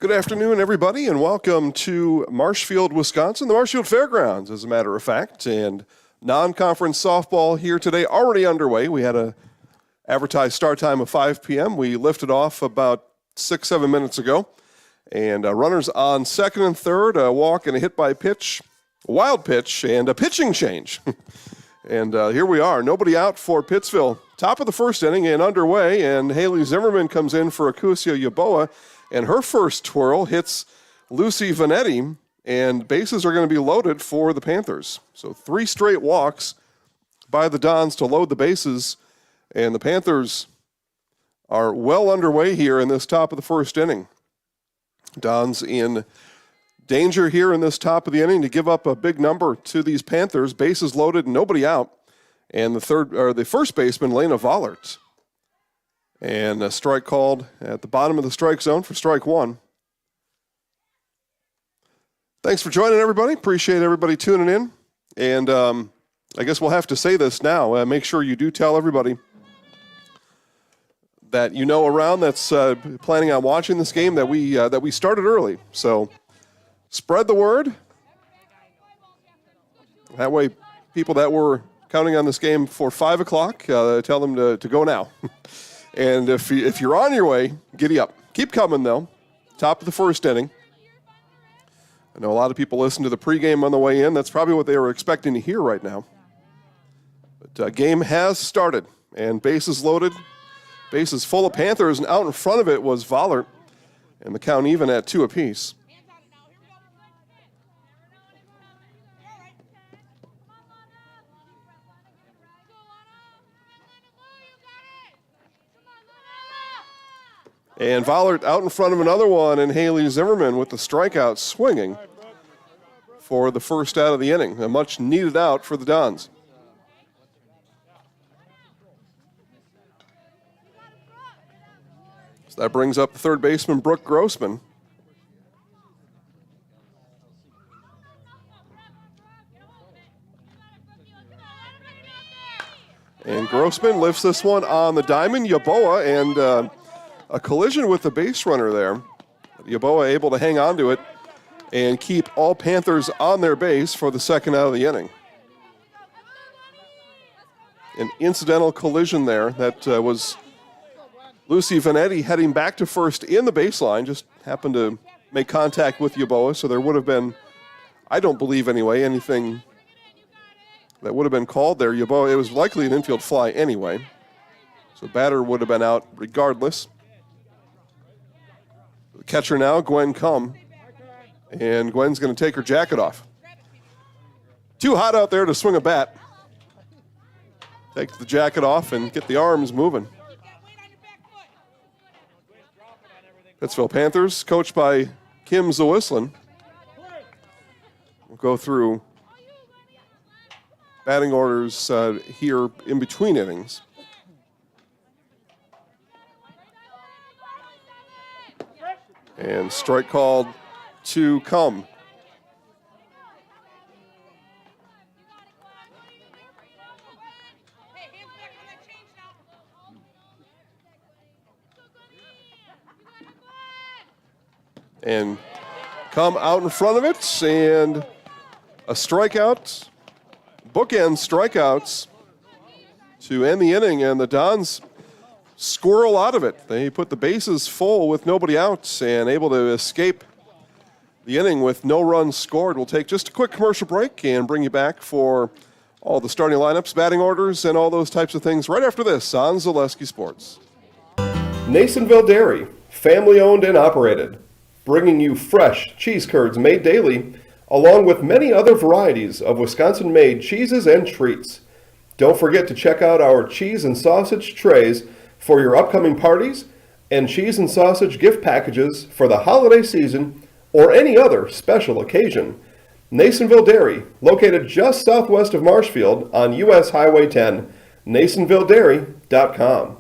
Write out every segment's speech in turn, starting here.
Good afternoon, everybody, and welcome to Marshfield, Wisconsin, the Marshfield Fairgrounds, as a matter of fact. And non-conference softball here today already underway. We had a advertised start time of 5 p.m. We lifted off about 6-7 minutes ago. And runners on second and third, a walk and a hit by pitch, a wild pitch, and a pitching change. And here we are, nobody out for Pittsville. Top of the first inning and underway, and Haley Zimmerman comes in for Akusia Yaboa. And her first twirl hits Lucy Vanetti, and bases are going to be loaded for the Panthers. So 3 straight walks by the Dons to load the bases, and the Panthers are well underway here in this top of the first inning. Dons in danger here in this top of the inning to give up a big number to these Panthers. Bases loaded, nobody out, and the first baseman, Lena Vollert. And a strike called at the bottom of the strike zone for strike one. Thanks for joining, everybody. Appreciate everybody tuning in. And I guess we'll have to say this now. Make sure you do tell everybody that you know around that's planning on watching this game that we started early. So spread the word. That way, people that were counting on this game for 5 o'clock, tell them to go now. And if you're on your way, giddy up. Keep coming, though. Top of the first inning. I know a lot of people listen to the pregame on the way in. That's probably what they were expecting to hear right now. But game has started, and bases loaded. Bases full of Panthers, and out in front of it was Vollert, and the count even at 2 apiece. And Vollert out in front of another one, and Haley Zimmerman with the strikeout swinging for the first out of the inning. A much needed out for the Dons. So that brings up the third baseman, Brooke Grossman. And Grossman lifts this one on the diamond. Yaboa and a collision with the base runner there. Yaboa able to hang on to it and keep all Panthers on their base for the second out of the inning. An incidental collision there that was Lucy Vanetti heading back to first in the baseline, just happened to make contact with Yaboa, so there would have been, I don't believe anyway, anything that would have been called there. Yaboa, it was likely an infield fly anyway, so batter would have been out regardless. The catcher now, Gwen Cum, and Gwen's going to take her jacket off. Too hot out there to swing a bat. Take the jacket off and get the arms moving. Pittsville Panthers, coached by Kim Zawislin. We'll go through batting orders here in between innings. And strike called to Cum. And Cum out in front of it, and a strikeout, bookend strikeouts to end the inning, and the Dons squirrel out of it. They put the bases full with nobody out and able to escape the inning with no runs scored. We'll take just a quick commercial break and bring you back for all the starting lineups, batting orders, and all those types of things right after this on Zaleski Sports. Nasonville Dairy, family owned and operated, bringing you fresh cheese curds made daily, along with many other varieties of Wisconsin-made cheeses and treats. Don't forget to check out our cheese and sausage trays for your upcoming parties and cheese and sausage gift packages for the holiday season or any other special occasion. Nasonville Dairy, located just southwest of Marshfield on U.S. Highway 10, NasonvilleDairy.com.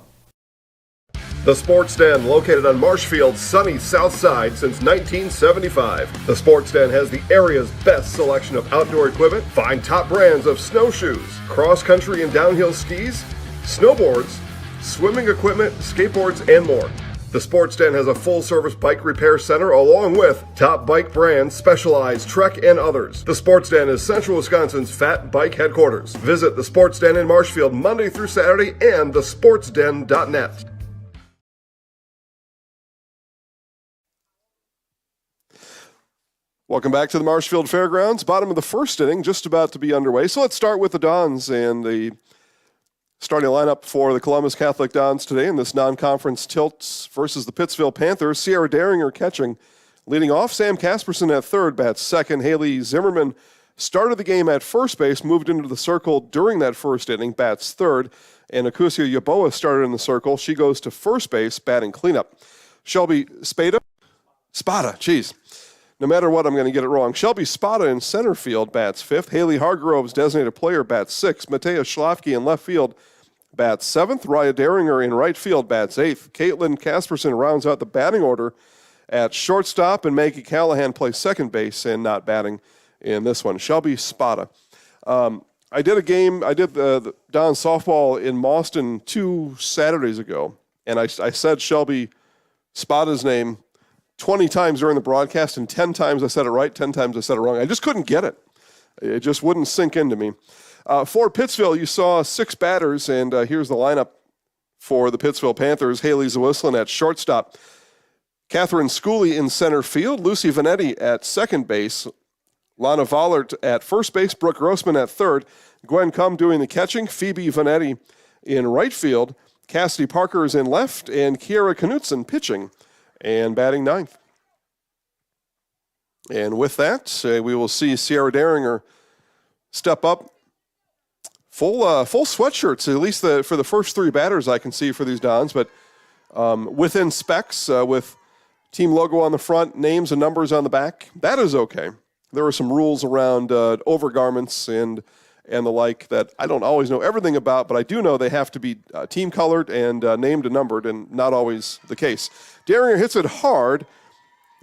The Sports Den, located on Marshfield's sunny south side since 1975. The Sports Den has the area's best selection of outdoor equipment. Find top brands of snowshoes, cross-country and downhill skis, snowboards, swimming equipment, skateboards, and more. The Sports Den has a full-service bike repair center along with top bike brands, Specialized, Trek, and others. The Sports Den is Central Wisconsin's fat bike headquarters. Visit the Sports Den in Marshfield Monday through Saturday and thesportsden.net. Welcome back to the Marshfield Fairgrounds. Bottom of the first inning, just about to be underway. So let's start with the Dons and the starting lineup for the Columbus Catholic Dons today in this non-conference tilt versus the Pittsville Panthers. Sierra Daringer catching. Leading off, Sam Casperson at third, bats second. Haley Zimmerman started the game at first base, moved into the circle during that first inning, bats third. And Akusia Yaboa started in the circle. She goes to first base, batting cleanup. Shelby Spada, geez. No matter what, I'm going to get it wrong. Shelby Spada in center field bats fifth. Haley Hargroves, designated player, bats sixth. Matea Schlafke in left field bats seventh. Raya Daringer in right field bats eighth. Caitlin Casperson rounds out the batting order at shortstop, and Maggie Callahan plays second base and not batting in this one. Shelby Spada. I did the Don softball in Mauston 2 Saturdays ago, and I said Shelby Spada's name 20 times during the broadcast, and 10 times I said it right, 10 times I said it wrong. I just couldn't get it. It just wouldn't sink into me. For Pittsville, you saw 6 batters, and here's the lineup for the Pittsville Panthers. Haley Zawislin at shortstop. Catherine Schooley in center field. Lucy Vanetti at second base. Lana Vollert at first base. Brooke Grossman at third. Gwen Cum doing the catching. Phoebe Vanetti in right field. Cassidy Parker is in left, and Kiera Knutson pitching and batting ninth. And with that, we will see Sierra Daringer step up. Full sweatshirts, at least for the first 3 batters I can see for these Dons, but within specs, with team logo on the front, names and numbers on the back, that is okay. There are some rules around overgarments and the like that I don't always know everything about, but I do know they have to be team colored and named and numbered, and not always the case. Daringer hits it hard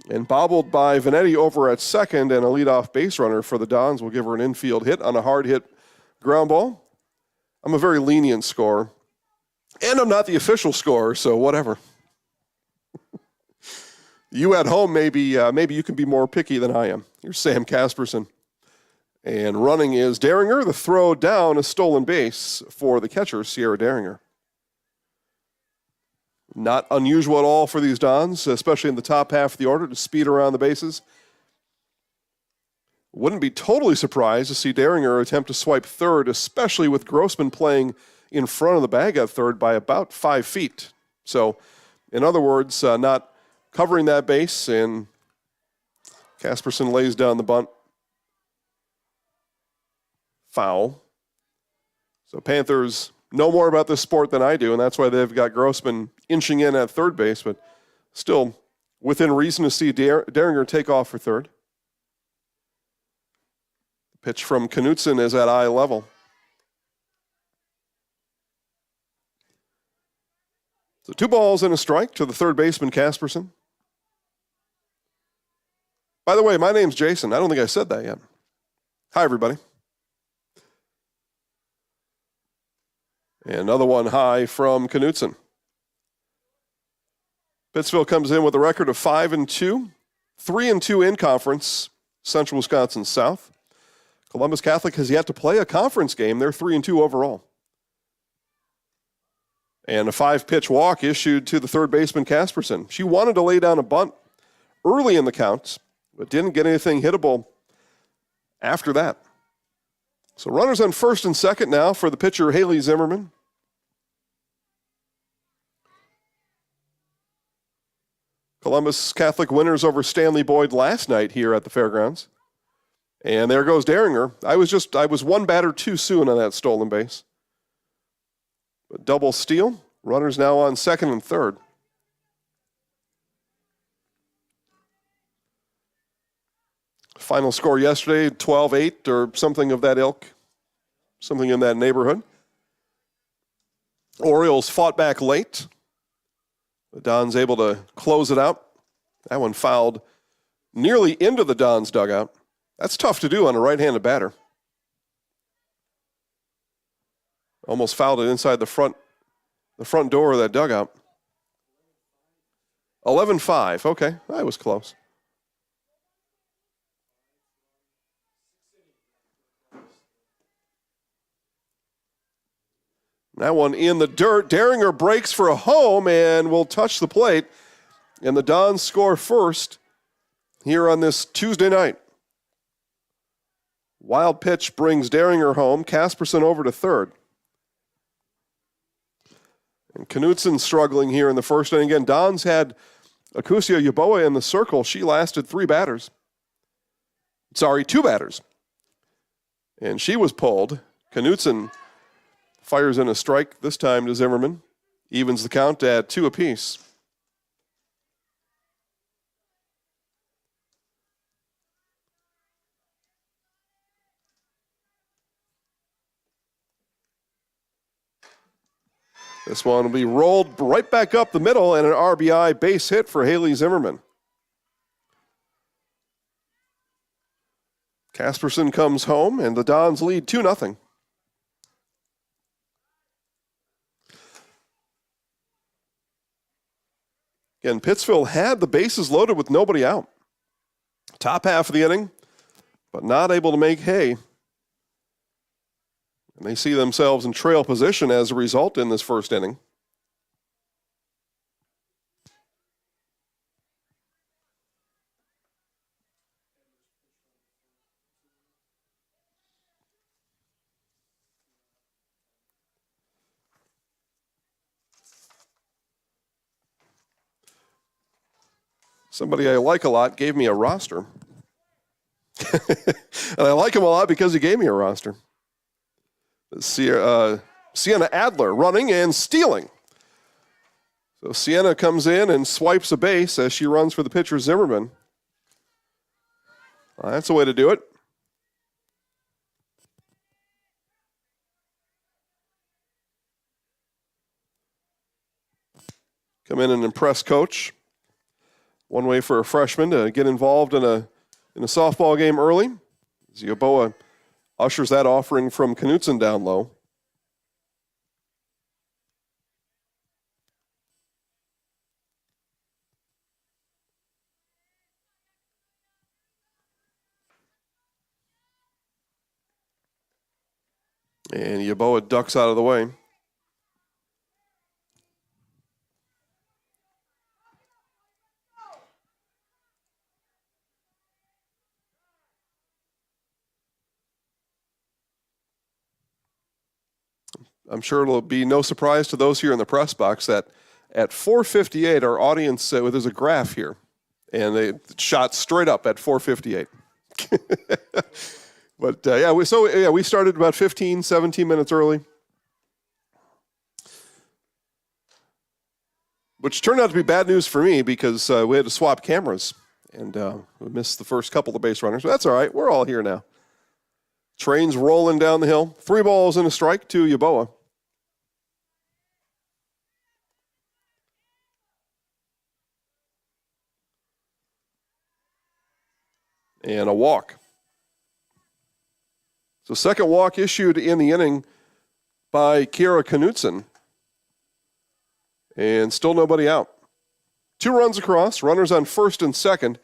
and bobbled by Vanetti over at second, and a leadoff base runner for the Dons will give her an infield hit on a hard hit ground ball. I'm a very lenient scorer, and I'm not the official scorer, so whatever. You at home, maybe you can be more picky than I am. Here's Sam Casperson. And running is Daringer. The throw down, a stolen base for the catcher, Sierra Daringer. Not unusual at all for these Dons, especially in the top half of the order, to speed around the bases. Wouldn't be totally surprised to see Daringer attempt to swipe third, especially with Grossman playing in front of the bag at third by about 5 feet. So, in other words, not covering that base, and Casperson lays down the bunt. Foul. So Panthers know more about this sport than I do, and that's why they've got Grossman inching in at third base, but still within reason to see Daringer take off for third. Pitch from Knutson is at eye level. So 2 balls and a strike to the third baseman, Casperson. By the way, my name's Jason. I don't think I said that yet. Hi, everybody. And another one high from Knutson. Pittsville comes in with a record of 5-2, 3-2 in conference, Central Wisconsin South. Columbus Catholic has yet to play a conference game. They're 3-2 overall. And a 5-pitch walk issued to the third baseman, Casperson. She wanted to lay down a bunt early in the count, but didn't get anything hittable after that. So runners on first and second now for the pitcher, Haley Zimmerman. Columbus Catholic winners over Stanley Boyd last night here at the fairgrounds. And there goes Daringer. I was 1 batter too soon on that stolen base. But double steal. Runners now on second and third. Final score yesterday, 12-8 or something of that ilk. Something in that neighborhood. Orioles fought back late. The Dons able to close it out. That one fouled nearly into the Dons dugout. That's tough to do on a right-handed batter. Almost fouled it inside the front door of that dugout. 11-5. Okay, that was close. That one in the dirt. Derringer breaks for a home and will touch the plate. And the Dons score first here on this Tuesday night. Wild pitch brings Derringer home. Casperson over to third. And Knutson struggling here in the first inning. Again, Dons had Akusia Yaboa in the circle. She lasted two batters. And she was pulled. Knutson fires in a strike, this time to Zimmerman. Evens the count at 2 apiece. This one will be rolled right back up the middle and an RBI base hit for Haley Zimmerman. Casperson comes home and the Dons lead 2-0. Again, Pittsville had the bases loaded with nobody out. Top half of the inning, but not able to make hay. And they see themselves in trail position as a result in this first inning. Somebody I like a lot gave me a roster. And I like him a lot because he gave me a roster. Sienna Adler running and stealing. So Sienna comes in and swipes a base as she runs for the pitcher Zimmerman. That's a way to do it. Come in and impress coach. One way for a freshman to get involved in a softball game early. Yaboa ushers that offering from Knutson down low. And Yaboa ducks out of the way. I'm sure it'll be no surprise to those here in the press box that at 4:58, our audience, there's a graph here, and they shot straight up at 4:58. But we started about 15, 17 minutes early, which turned out to be bad news for me because we had to swap cameras, and we missed the first couple of base runners. But that's all right. We're all here now. Train's rolling down the hill. 3 balls and a strike to Yaboa. And a walk. So second walk issued in the inning by Kiera Knutson. And still nobody out. 2 runs across, runners on first and second.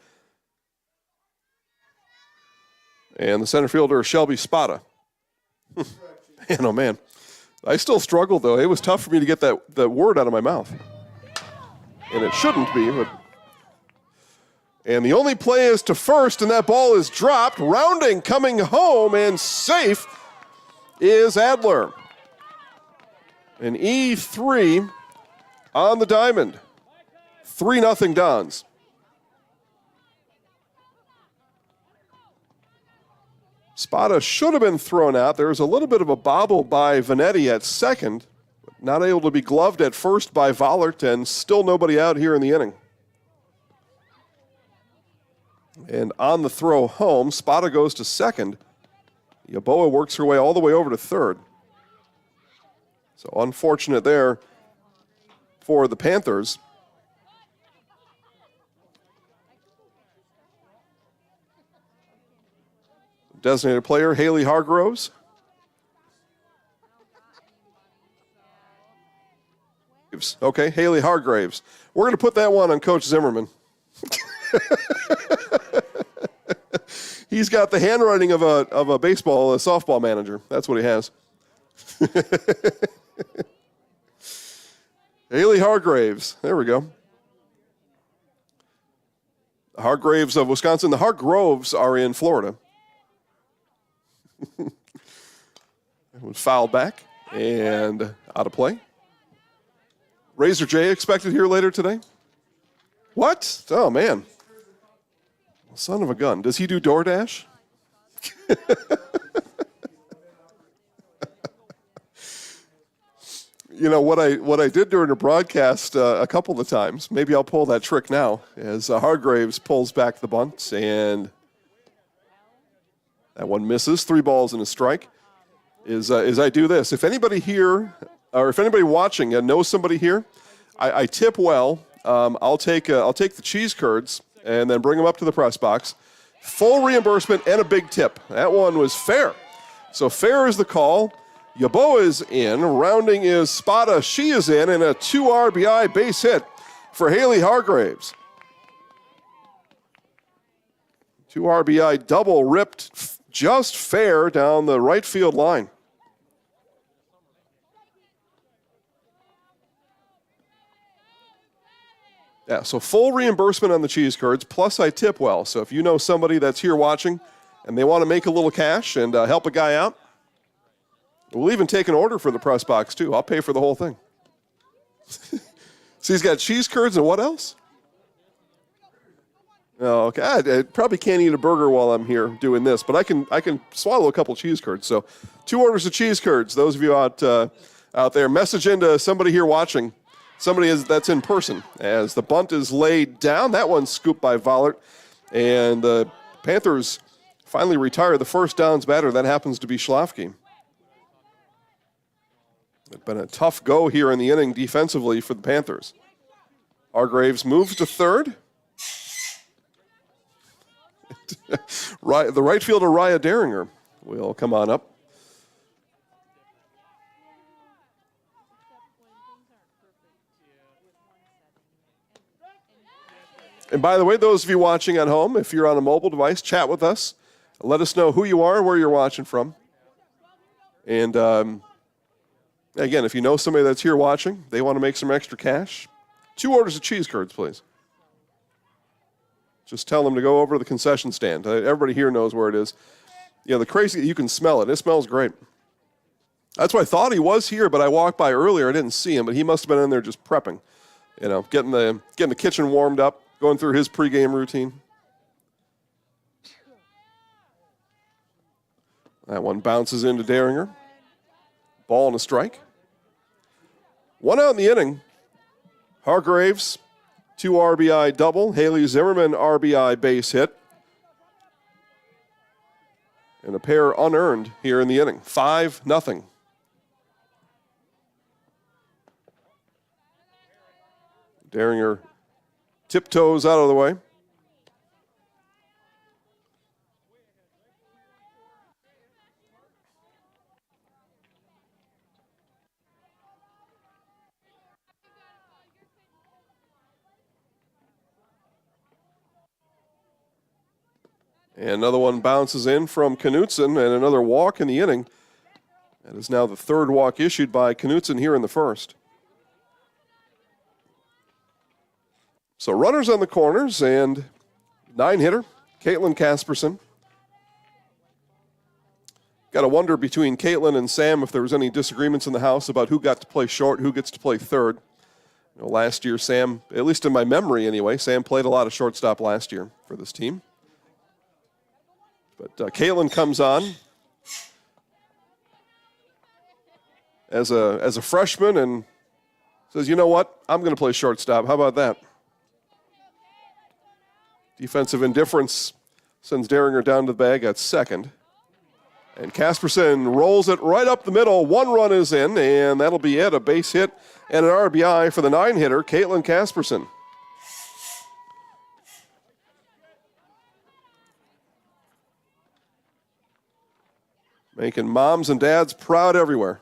And the center fielder, Shelby Spada. Man, oh man. I still struggle, though. It was tough for me to get that word out of my mouth. And it shouldn't be, but... And the only play is to first, and that ball is dropped. Rounding, coming home, and safe is Adler. An E3 on the diamond. 3-0 Dons. Spada should have been thrown out. There was a little bit of a bobble by Vanetti at second. Not able to be gloved at first by Vollert, and still nobody out here in the inning. And on the throw home, Spada goes to second. Yaboa works her way all the way over to third. So unfortunate there for the Panthers. Designated player, Haley Hargroves. Gives Hargraves. Okay, Haley Hargraves. We're going to put that one on Coach Zimmerman. He's got the handwriting of a softball manager. That's what he has. Haley Hargraves. There we go. The Hargraves of Wisconsin. The Hargroves are in Florida. That was fouled back and out of play. Razor J expected here later today. What? Oh, man. Son of a gun. Does he do DoorDash? You know, what I did during the broadcast a couple of times, maybe I'll pull that trick now, as Hargraves pulls back the bunt, and that one misses. 3 balls and a strike. Is I do this. If anybody here, or if anybody watching knows somebody here, I tip well. I'll take the cheese curds and then bring them up to the press box. Full reimbursement and a big tip. That one was fair. So fair is the call. Yabo is in. Rounding is Spada. She is in. And a 2 RBI base hit for Haley Hargraves. 2 RBI double ripped just fair down the right field line. Yeah, so full reimbursement on the cheese curds, plus I tip well. So if you know somebody that's here watching and they want to make a little cash and help a guy out, we'll even take an order for the press box, too. I'll pay for the whole thing. So he's got cheese curds and what else? Oh, okay. I probably can't eat a burger while I'm here doing this, but I can swallow a couple cheese curds. So 2 orders of cheese curds. Those of you out there, message into somebody here watching. Somebody that's in person as the bunt is laid down. That one's scooped by Vollert. And the Panthers finally retire the first downs batter. That happens to be Schlafke. It's been a tough go here in the inning defensively for the Panthers. Hargraves moves to third. The right fielder, Raya Deringer, will come on up. And by the way, those of you watching at home, if you're on a mobile device, chat with us. Let us know who you are, where you're watching from. And again, if you know somebody that's here watching, they want to make some extra cash, 2 orders of cheese curds, please. Just tell them to go over to the concession stand. Everybody here knows where it is. You know, the crazy, you can smell it. It smells great. That's why I thought he was here, but I walked by earlier. I didn't see him, but he must have been in there just prepping. You know, getting the kitchen warmed up, going through his pregame routine. That one bounces into Deringer. Ball and a strike. 1 out in the inning. Hargraves, 2 RBI double. Haley Zimmerman, RBI base hit. And a pair unearned here in the inning. 5-0. Deringer tiptoes out of the way. And another one bounces in from Knutson, and another walk in the inning. That is now the 3rd walk issued by Knutson here in the 1st. So runners on the corners, and 9-hitter, Caitlin Casperson. Got to wonder between Caitlin and Sam if there was any disagreements in the house about who got to play short, who gets to play third. You know, last year, Sam, at least in my memory anyway, Sam played a lot of shortstop last year for this team. But Caitlin comes on as a freshman and says, you know what, I'm going to play shortstop. How about that? Defensive indifference sends Deringer down to the bag at second. And Casperson rolls it right up the middle. 1 run is in, and that'll be it. A base hit and an RBI for the 9-hitter, Caitlin Casperson. Making moms and dads proud everywhere.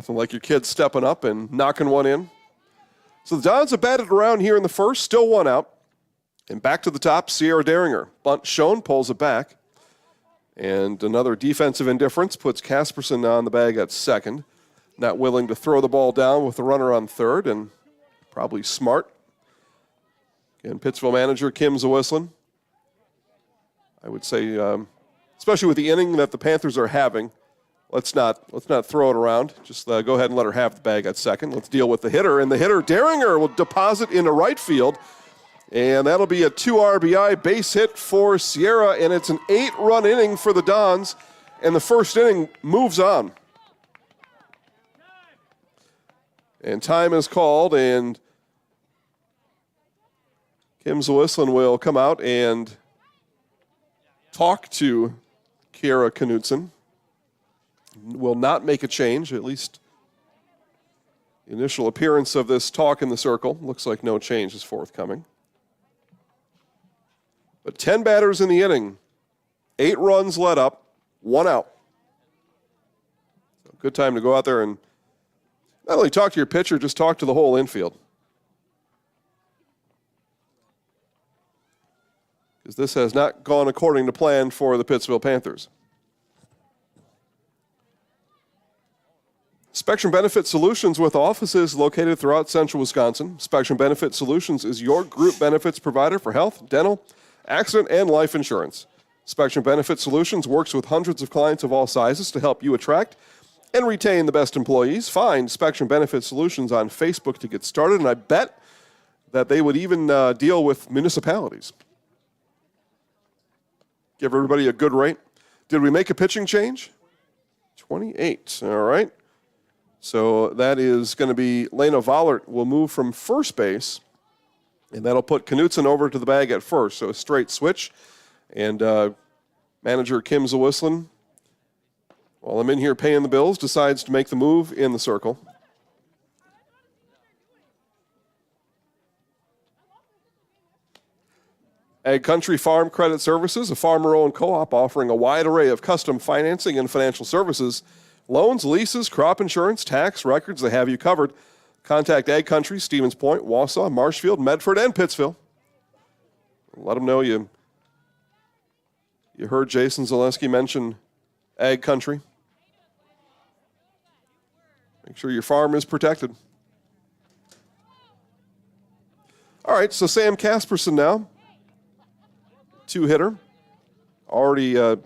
Nothing like your kids stepping up and knocking one in. So the Dons have batted around here in the first, still one out. And back to the top, Sierra Daringer. Bunt shown, pulls it back. And another defensive indifference puts Casperson on the bag at second. Not willing to throw the ball down with the runner on third, and probably smart. And Pittsville manager Kim Zawислin, I would say, especially with the inning that the Panthers are having, let's not throw it around. Just go ahead and let her have the bag at second. Let's deal with the hitter. And the hitter, Daringer, will deposit into right field. And that'll be a 2 RBI base hit for Sierra, and it's an 8-run inning for the Dons, and the first inning moves on. And time is called, and Kim Zawислin will come out and talk to Kiera Knudsen. Will not make a change, at least the initial appearance of this talk in the circle. Looks like no change is forthcoming. But 10 batters in the inning, 8 runs let up, 1 out. So good time to go out there and not only talk to your pitcher, just talk to the whole infield. Because this has not gone according to plan for the Pittsville Panthers. Spectrum Benefit Solutions with offices located throughout central Wisconsin. Spectrum Benefit Solutions is your group benefits provider for health, dental, accident, and life insurance. Spectrum Benefit Solutions works with hundreds of clients of all sizes to help you attract and retain the best employees. Find Spectrum Benefit Solutions on Facebook to get started, and I bet that they would even deal with municipalities. Give everybody a good rate. Did we make a pitching change? 28, all right. So that is going to be Lena Vollert will move from first base, and that'll put Knudsen over to the bag at first. So a straight switch. And manager Kim Zawислin, while I'm in here paying the bills, decides to make the move in the circle. Ag Country Farm Credit Services, a farmer-owned co-op offering a wide array of custom financing and financial services, loans, leases, crop insurance, tax, records, they have you covered. Contact Ag Country, Stevens Point, Wausau, Marshfield, Medford, and Pittsville. Let them know you heard Jason Zaleski mention Ag Country. Make sure your farm is protected. All right, so Sam Casperson now, 2-hitter, already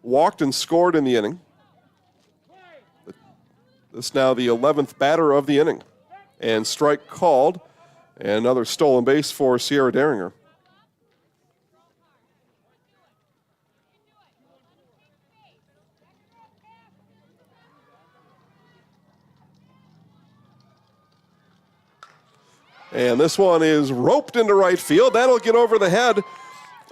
walked and scored in the inning. This now the 11th batter of the inning. And strike called, and another stolen base for Sierra Daringer. And this one is roped into right field. That'll get over the head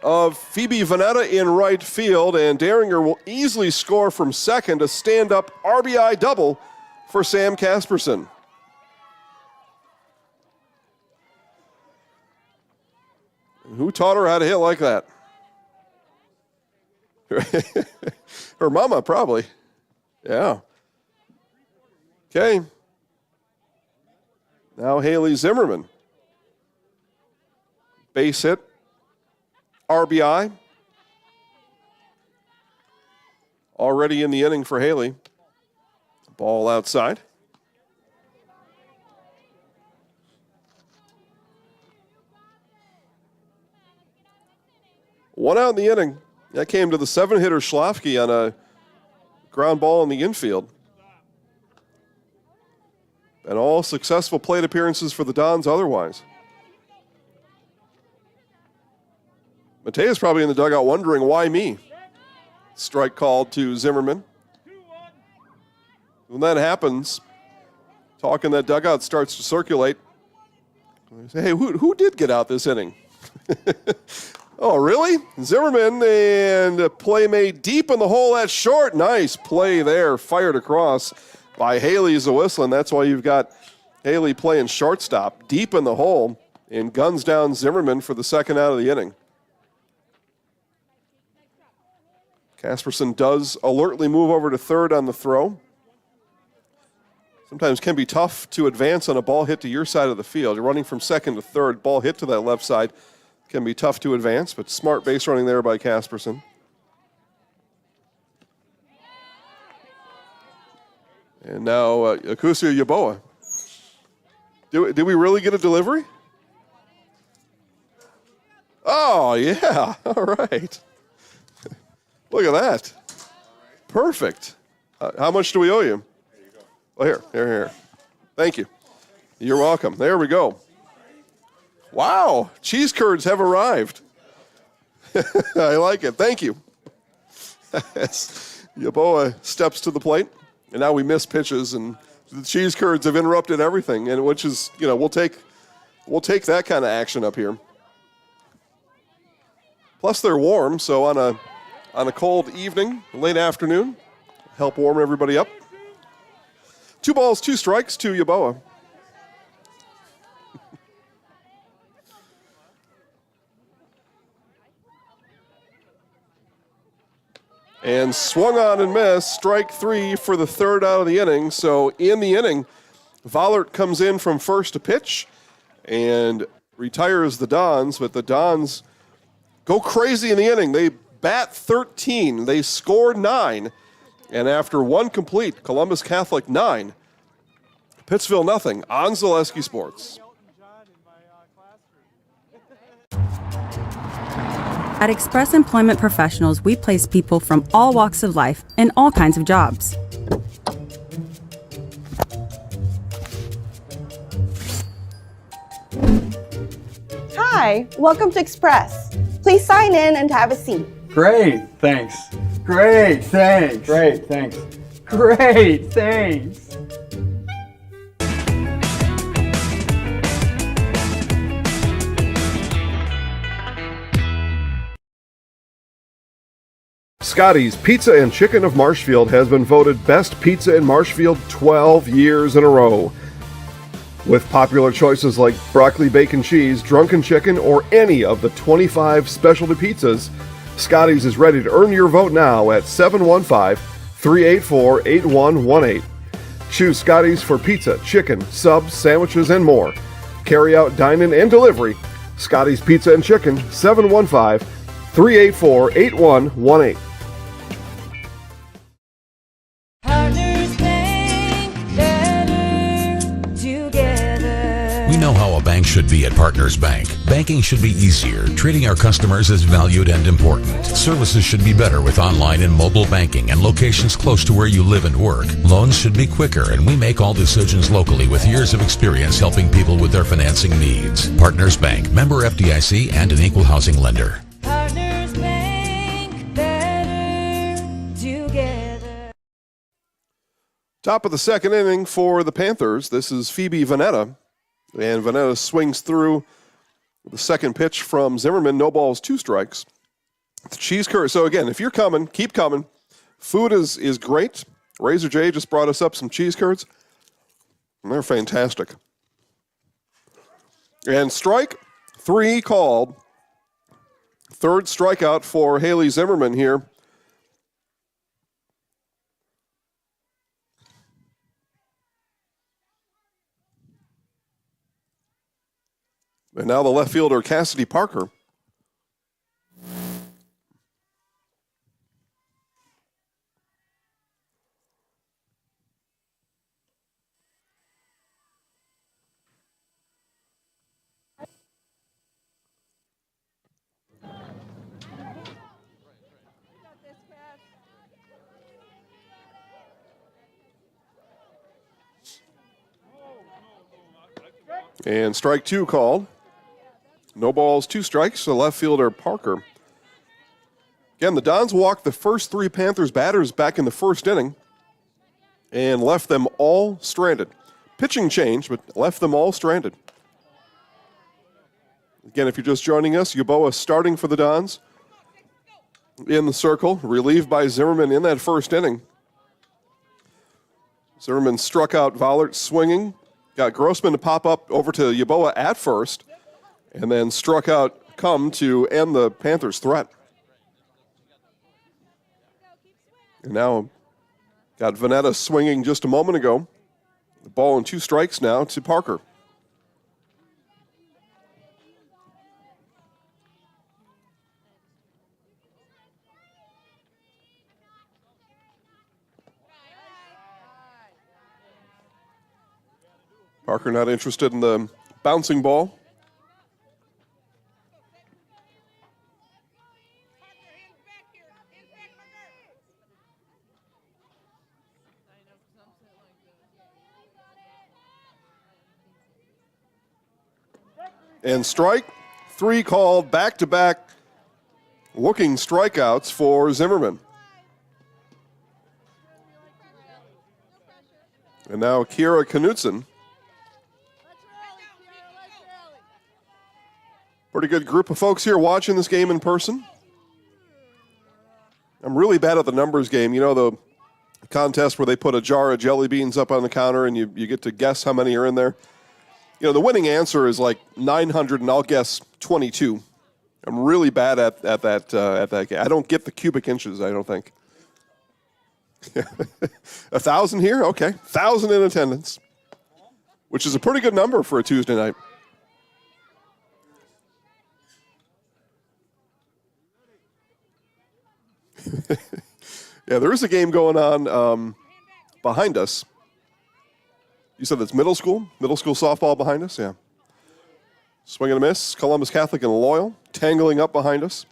of Phoebe Vanetta in right field, and Daringer will easily score from second, a stand-up RBI double for Sam Casperson. Who taught her how to hit like that? Her mama, probably. Yeah. Okay. Now Haley Zimmerman. Base hit. RBI. Already in the inning for Haley. Ball outside. One out in the inning. That came to the 7-hitter Schlafke on a ground ball in the infield. And all successful plate appearances for the Dons otherwise. Matea's probably in the dugout wondering, why me? Strike called to Zimmerman. When that happens, talk in that dugout starts to circulate. Hey, who did get out this inning? Oh, really? Zimmerman, and a play made deep in the hole at short. Nice play there, fired across by Haley Zawислin. That's why you've got Haley playing shortstop deep in the hole and guns down Zimmerman for the second out of the inning. Casperson does alertly move over to third on the throw. sometimes can be tough to advance on a ball hit to your side of the field. You're running from second to third, ball hit to that left side can be tough to advance, but smart base running there by Casperson. And now Akusia Yaboa. Did we really get a delivery? Oh, yeah. All right. Look at that. Perfect. How much do we owe you? Well, here. Thank you. You're welcome. There we go. Wow. Cheese curds have arrived. I like it. Thank you. Yaboa steps to the plate, and now we miss pitches, and the cheese curds have interrupted everything, and which is, we'll take that kind of action up here. Plus, they're warm, so on a cold evening, late afternoon, help warm everybody up. 2 balls, 2 strikes to Yaboa. And swung on and missed, strike 3 for the third out of the inning. So in the inning, Vollert comes in from first to pitch and retires the Dons, but the Dons go crazy in the inning. They bat 13, they score 9, and after 1 complete, Columbus Catholic 9, Pittsville nothing on Zaleski Sports. At Express Employment Professionals, we place people from all walks of life in all kinds of jobs. Hi, welcome to Express. Please sign in and have a seat. Great, thanks. Great, thanks. Great, thanks. Great, thanks. Scotty's Pizza and Chicken of Marshfield has been voted Best Pizza in Marshfield 12 years in a row. With popular choices like broccoli bacon cheese, drunken chicken, or any of the 25 specialty pizzas, Scotty's is ready to earn your vote now at 715-384-8118. Choose Scotty's for pizza, chicken, subs, sandwiches, and more. Carry out, dine-in, and delivery. Scotty's Pizza and Chicken, 715-384-8118. We know how a bank should be at Partners Bank. Banking should be easier, treating our customers as valued and important. Services should be better with online and mobile banking and locations close to where you live and work. Loans should be quicker, and we make all decisions locally with years of experience helping people with their financing needs. Partners Bank, member FDIC, and an equal housing lender. Partners Bank, better together. Top of the second inning for the Panthers. This is Phoebe Vanetta. And Vanetta swings through the second pitch from Zimmerman. No balls, 2 strikes. The cheese curd. So again, if you're coming, keep coming. Food is great. Razor J just brought us up some cheese curds. And they're fantastic. And strike 3 called. Third strikeout for Haley Zimmerman here. And now the left fielder, Cassidy Parker. And strike 2 called. No balls, 2 strikes. The left fielder, Parker. Again, the Dons walked the first 3 Panthers batters back in the first inning and left them all stranded. Pitching change, but left them all stranded. Again, if you're just joining us, Yaboa starting for the Dons in the circle, relieved by Zimmerman in that first inning. Zimmerman struck out Vollert swinging, got Grossman to pop up over to Yaboa at first, and then struck out Cum to end the Panthers' threat. And now got Vanetta swinging just a moment ago The ball and 2 strikes now to Parker. Parker not interested in the bouncing ball. And strike 3 called, back-to-back looking strikeouts for Zimmerman. And now Kiera Knutson. Pretty good group of folks here watching this game in person. I'm really bad at the numbers game. You know, the contest where they put a jar of jelly beans up on the counter and you get to guess how many are in there. You know, the winning answer is like 900, and I'll guess 22. I'm really bad at that game. I don't get the cubic inches, I don't think. 1,000 here? Okay. 1,000 in attendance, which is a pretty good number for a Tuesday night. Yeah, there is a game going on behind us. You said it's middle school softball behind us? Yeah. Swing and a miss. Columbus Catholic and Loyal tangling up behind us.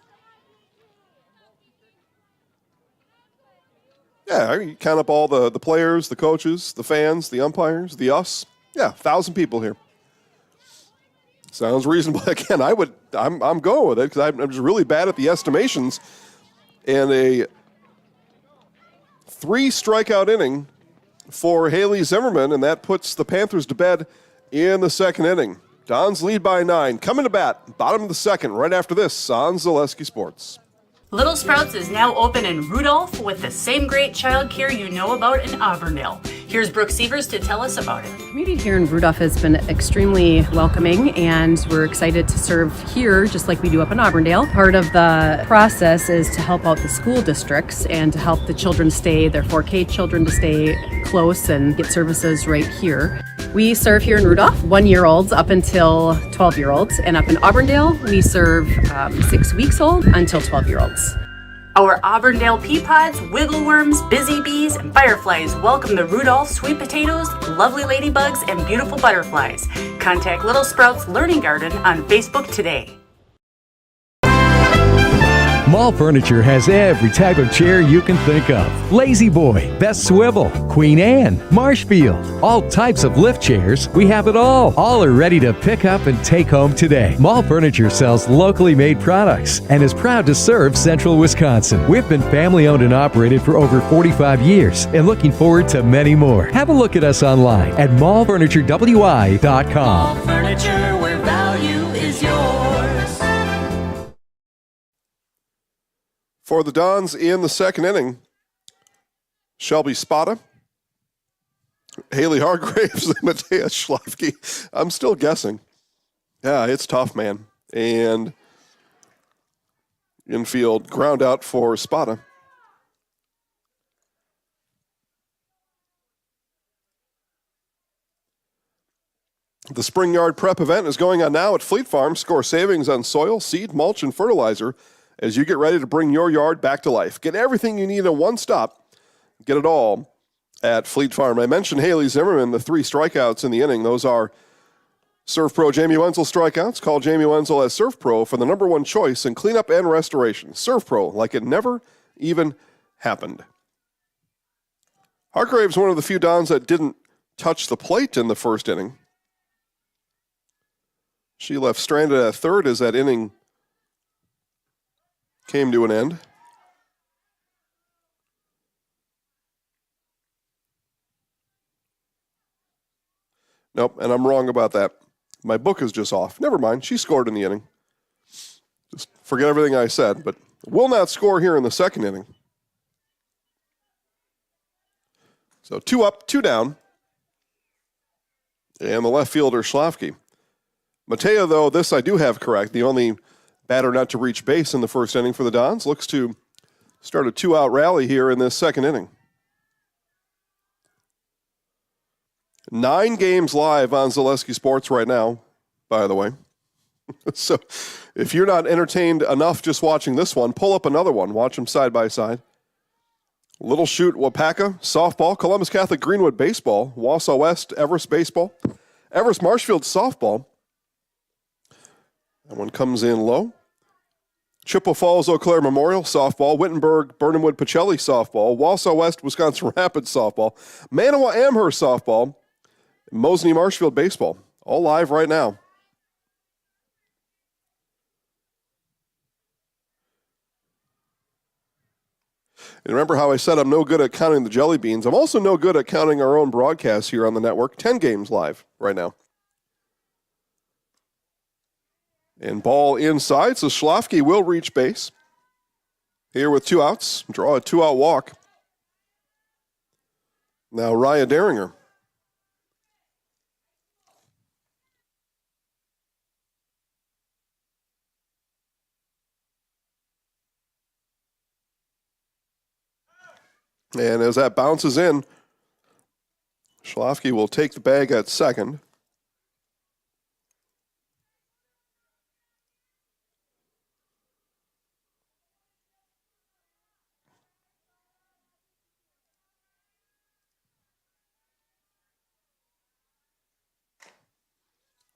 Yeah, you count up all the players, the coaches, the fans, the umpires, the us. Yeah, 1,000 people here. Sounds reasonable. Again, I'm going with it because I'm just really bad at the estimations. And a 3-strikeout inning for Haley Zimmerman, and that puts the Panthers to bed in the second inning. Dons lead by 9. Coming to bat, bottom of the second, right after this on Zaleski Sports. Little Sprouts is now open in Rudolph with the same great childcare you know about in Auburndale. Here's Brooke Sievers to tell us about it. The community here in Rudolph has been extremely welcoming, and we're excited to serve here just like we do up in Auburndale. Part of the process is to help out the school districts and to help the children their 4K children to stay close and get services right here. We serve here in Rudolph 1-year-olds up until 12-year-olds, and up in Auburndale we serve 6 weeks old until 12-year-olds. Our Auburndale pea pods, wiggleworms, busy bees, and fireflies welcome the Rudolph sweet potatoes, lovely ladybugs, and beautiful butterflies. Contact Little Sprouts Learning Garden on Facebook today. Mall Furniture has every type of chair you can think of. Lazy Boy, Best Swivel, Queen Anne, Marshfield, all types of lift chairs. We have it all. All are ready to pick up and take home today. Mall Furniture sells locally made products and is proud to serve Central Wisconsin. We've been family owned and operated for over 45 years and looking forward to many more. Have a look at us online at mallfurniturewi.com. Mall Furniture, where value is yours. For the Dons in the second inning, Shelby Spada, Haley Hargraves, and Matea Schlafke. I'm still guessing. Yeah, it's tough, man. And infield ground out for Spada. The Spring Yard Prep event is going on now at Fleet Farm. Score savings on soil, seed, mulch, and fertilizer as you get ready to bring your yard back to life. Get everything you need in one stop. Get it all at Fleet Farm. I mentioned Haley Zimmerman, the 3 strikeouts in the inning. Those are Surf Pro Jamie Wenzel strikeouts. Call Jamie Wenzel as Surf Pro for the #1 choice in cleanup and restoration. Surf Pro, like it never even happened. Hargraves, one of the few Dons that didn't touch the plate in the first inning. She left stranded at third as that inning came to an end. Nope, and I'm wrong about that. My book is just off. Never mind, she scored in the inning. Just forget everything I said, but will not score here in the second inning. So 2 up, 2 down. And the left fielder, Schlafke. Matea, though, this I do have correct. The only batter not to reach base in the first inning for the Dons, looks to start a 2-out rally here in this second inning. 9 games live on Zaleski Sports right now, by the way. So if you're not entertained enough just watching this one, pull up another one. Watch them side by side. Little Chute Wapaka softball, Columbus Catholic Greenwood baseball, Wausau West Everest baseball, Everest Marshfield softball. That one comes in low. Chippewa Falls Eau Claire Memorial softball, Wittenberg Burnhamwood Pacelli softball, Wausau West Wisconsin Rapids softball, Manawa Amherst softball, Mosney Marshfield baseball. All live right now. And remember how I said I'm no good at counting the jelly beans. I'm also no good at counting our own broadcasts here on the network. 10 games live right now. And ball inside, so Schlafke will reach base. Here with 2 outs, draw a 2-out walk. Now Raya Deringer. And as that bounces in, Schlafke will take the bag at second.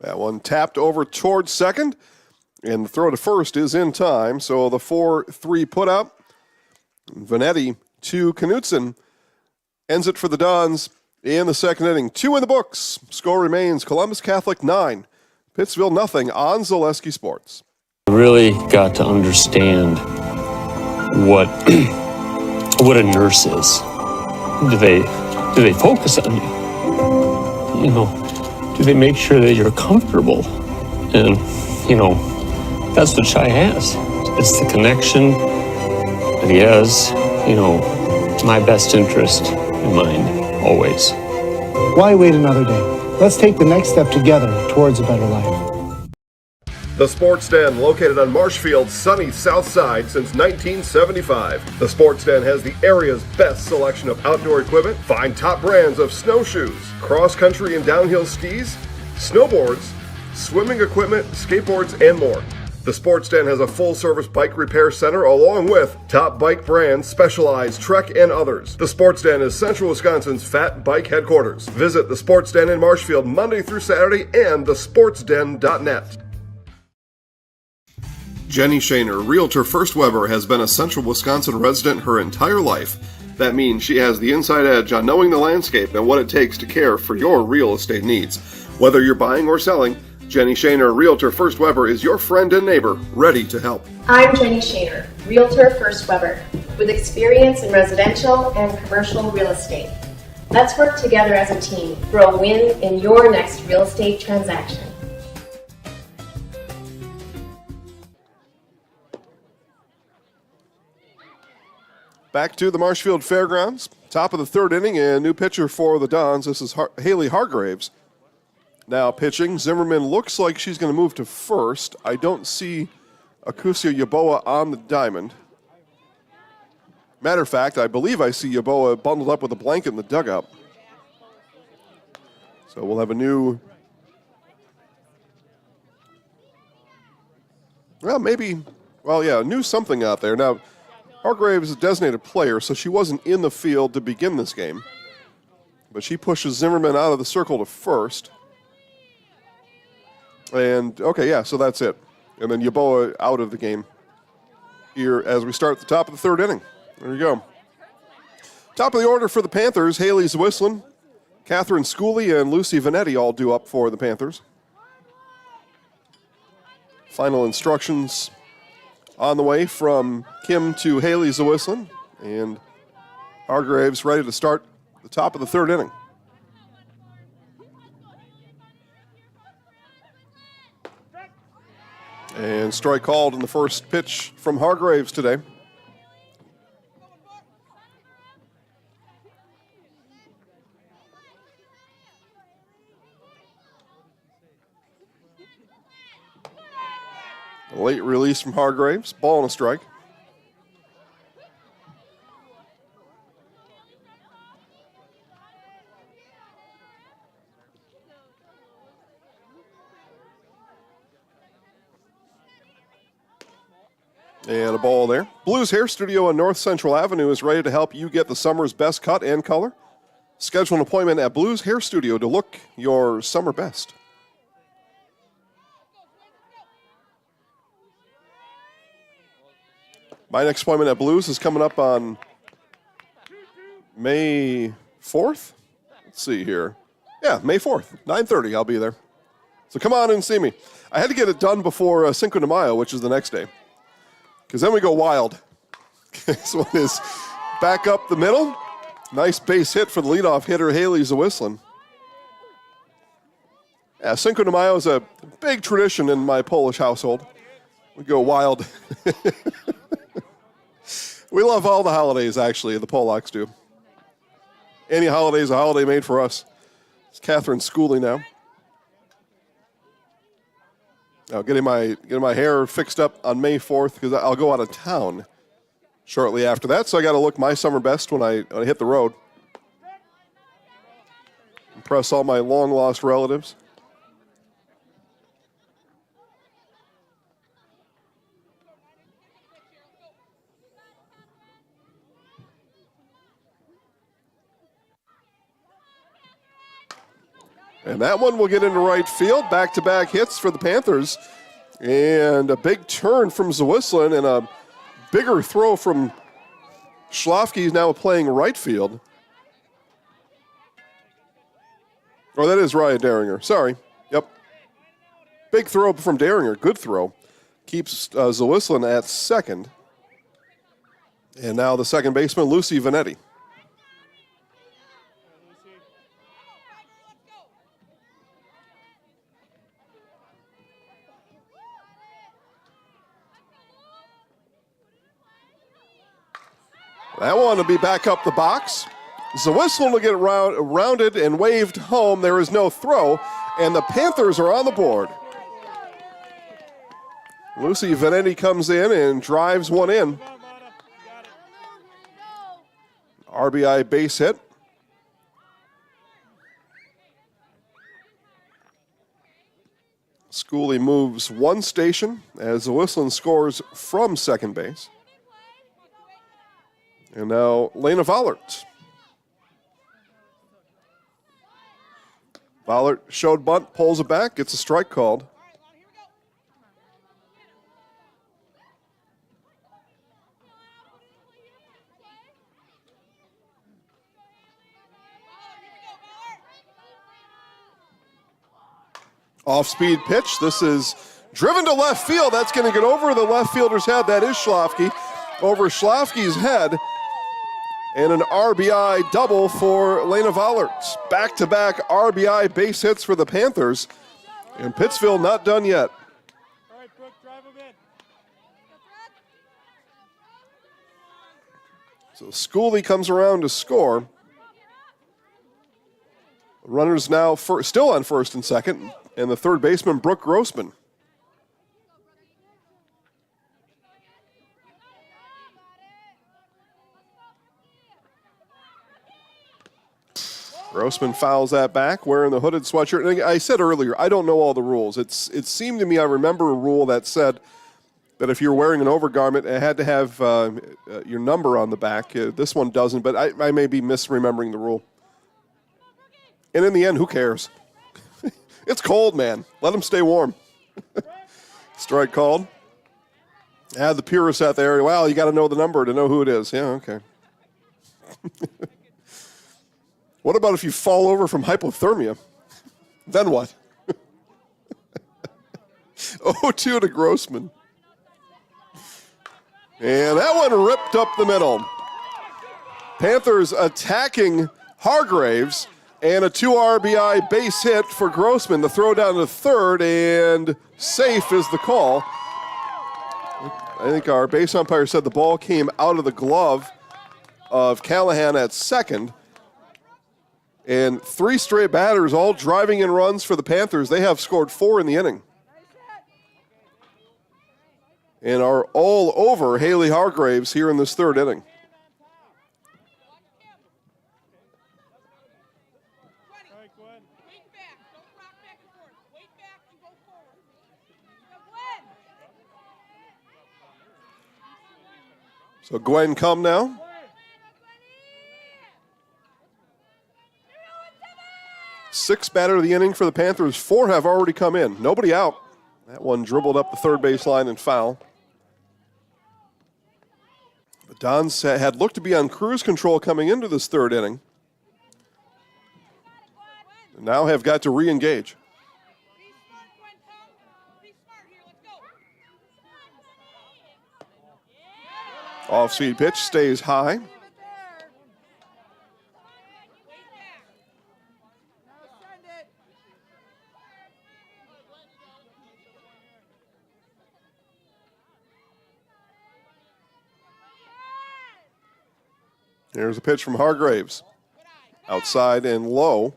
That one tapped over towards second, and the throw to first is in time. So the 4-3 put up. Vanetti to Knutson ends it for the Dons in the second inning. 2 in the books. Score remains Columbus Catholic 9, Pittsville nothing on Zaleski Sports. I really got to understand what what a nurse is. Do they focus on you? You know, do they make sure that you're comfortable? And, you know, that's what Shai has. It's the connection that he has, you know, my best interest in mind, always. Why wait another day? Let's take the next step together towards a better life. The Sports Den, located on Marshfield's sunny south side since 1975. The Sports Den has the area's best selection of outdoor equipment. Find top brands of snowshoes, cross-country and downhill skis, snowboards, swimming equipment, skateboards, and more. The Sports Den has a full-service bike repair center along with top bike brands, Specialized, Trek, and others. The Sports Den is Central Wisconsin's Fat Bike headquarters. Visit the Sports Den in Marshfield Monday through Saturday and thesportsden.net. Jenny Shaner, Realtor First Weber, has been a Central Wisconsin resident her entire life. That means she has the inside edge on knowing the landscape and what it takes to care for your real estate needs. Whether you're buying or selling, Jenny Shaner, Realtor First Weber, is your friend and neighbor, ready to help. I'm Jenny Shaner, Realtor First Weber, with experience in residential and commercial real estate. Let's work together as a team for a win in your next real estate transaction. Back to the Marshfield Fairgrounds. Top of the third inning, and new pitcher for the Dons. This is Haley Hargraves. Now pitching. Zimmerman looks like she's going to move to first. I don't see Akusia Yaboa on the diamond. Matter of fact, I believe I see Yaboa bundled up with a blanket in the dugout. So we'll have a new... Well, maybe... Well, yeah, new something out there. Now, Hargraves is a designated player, so she wasn't in the field to begin this game. But she pushes Zimmerman out of the circle to first. And, okay, yeah, so that's it. And then Yaboa out of the game here as we start the top of the third inning. There you go. Top of the order for the Panthers, Haley Zwislin, Catherine Schooley, and Lucy Vanetti all due up for the Panthers. Final instructions on the way from Kim to Haley Zwislin, and Hargraves ready to start the top of the third inning. And strike called in the first pitch from Hargraves today. A late release from Hargraves, ball and a strike. And a ball there. Blues Hair Studio on North Central Avenue is ready to help you get the summer's best cut and color. Schedule an appointment at Blues Hair Studio to look your summer best. My next appointment at Blues is coming up on May 4th. Let's see here. Yeah, May 4th, 9:30. I'll be there. So come on and see me. I had to get it done before Cinco de Mayo, which is the next day. Because then we go wild. This one is back up the middle. Nice base hit for the leadoff hitter, Haley Zawислin. Yeah, Cinco de Mayo is a big tradition in my Polish household. We go wild. We love all the holidays, actually, the Polacks do. Any holiday is a holiday made for us. It's Catherine Schooley now. Now, getting my hair fixed up on May 4th because I'll go out of town shortly after that, so I got to look my summer best when I hit the road. Impress all my long-lost relatives. And that one will get into right field. Back-to-back hits for the Panthers. And a big turn from Zawислin and a bigger throw from Schlafke. He's now playing right field. Oh, that is Ryan Deringer. Sorry. Yep. Big throw from Deringer. Good throw. Keeps Zawислin at second. And now the second baseman, Lucy Vanetti. That one will be back up the box. Zawислin will get rounded and waved home. There is no throw, and the Panthers are on the board. Lucy Vanetti comes in and drives one in. RBI base hit. Schooley moves one station as Zawислin scores from second base. And now Lena Vollert. Vollert showed bunt, pulls it back, gets a strike called. Off-speed pitch. This is driven to left field. That's going to get over the left fielder's head. That is Schlafke. Over Schlafke's head. And an RBI double for Lena Vollert. Back-to-back RBI base hits for the Panthers. And Pittsville not done yet. All right, Brooke, drive him in. So Schooley comes around to score. Runners now still on first and second. And the third baseman, Brooke Grossman. Grossman fouls that back, wearing the hooded sweatshirt. And I said earlier, I don't know all the rules. It seemed to me I remember a rule that said that if you're wearing an overgarment, it had to have your number on the back. This one doesn't, but I may be misremembering the rule. And in the end, who cares? It's cold, man. Let them stay warm. Strike called. Add the purists out there. Well, you got to know the number to know who it is. Yeah, okay. What about if you fall over from hypothermia? Then what? 0-2 to Grossman. And that one ripped up the middle. Panthers attacking Hargraves, and a 2 RBI base hit for Grossman. The throw down to third, and safe is the call. I think our base umpire said the ball came out of the glove of Callahan at second. And 3 straight batters all driving in runs for the Panthers. They have scored 4 in the inning. And are all over Haley Hargraves here in this third inning. So Gwen come now. Six batter of the inning for the Panthers. 4 have already come in. Nobody out. That one dribbled up the third baseline and foul. The Dons had looked to be on cruise control coming into this third inning. And now have got to re-engage. Off-speed pitch stays high. Here's a pitch from Hargraves. Outside and low.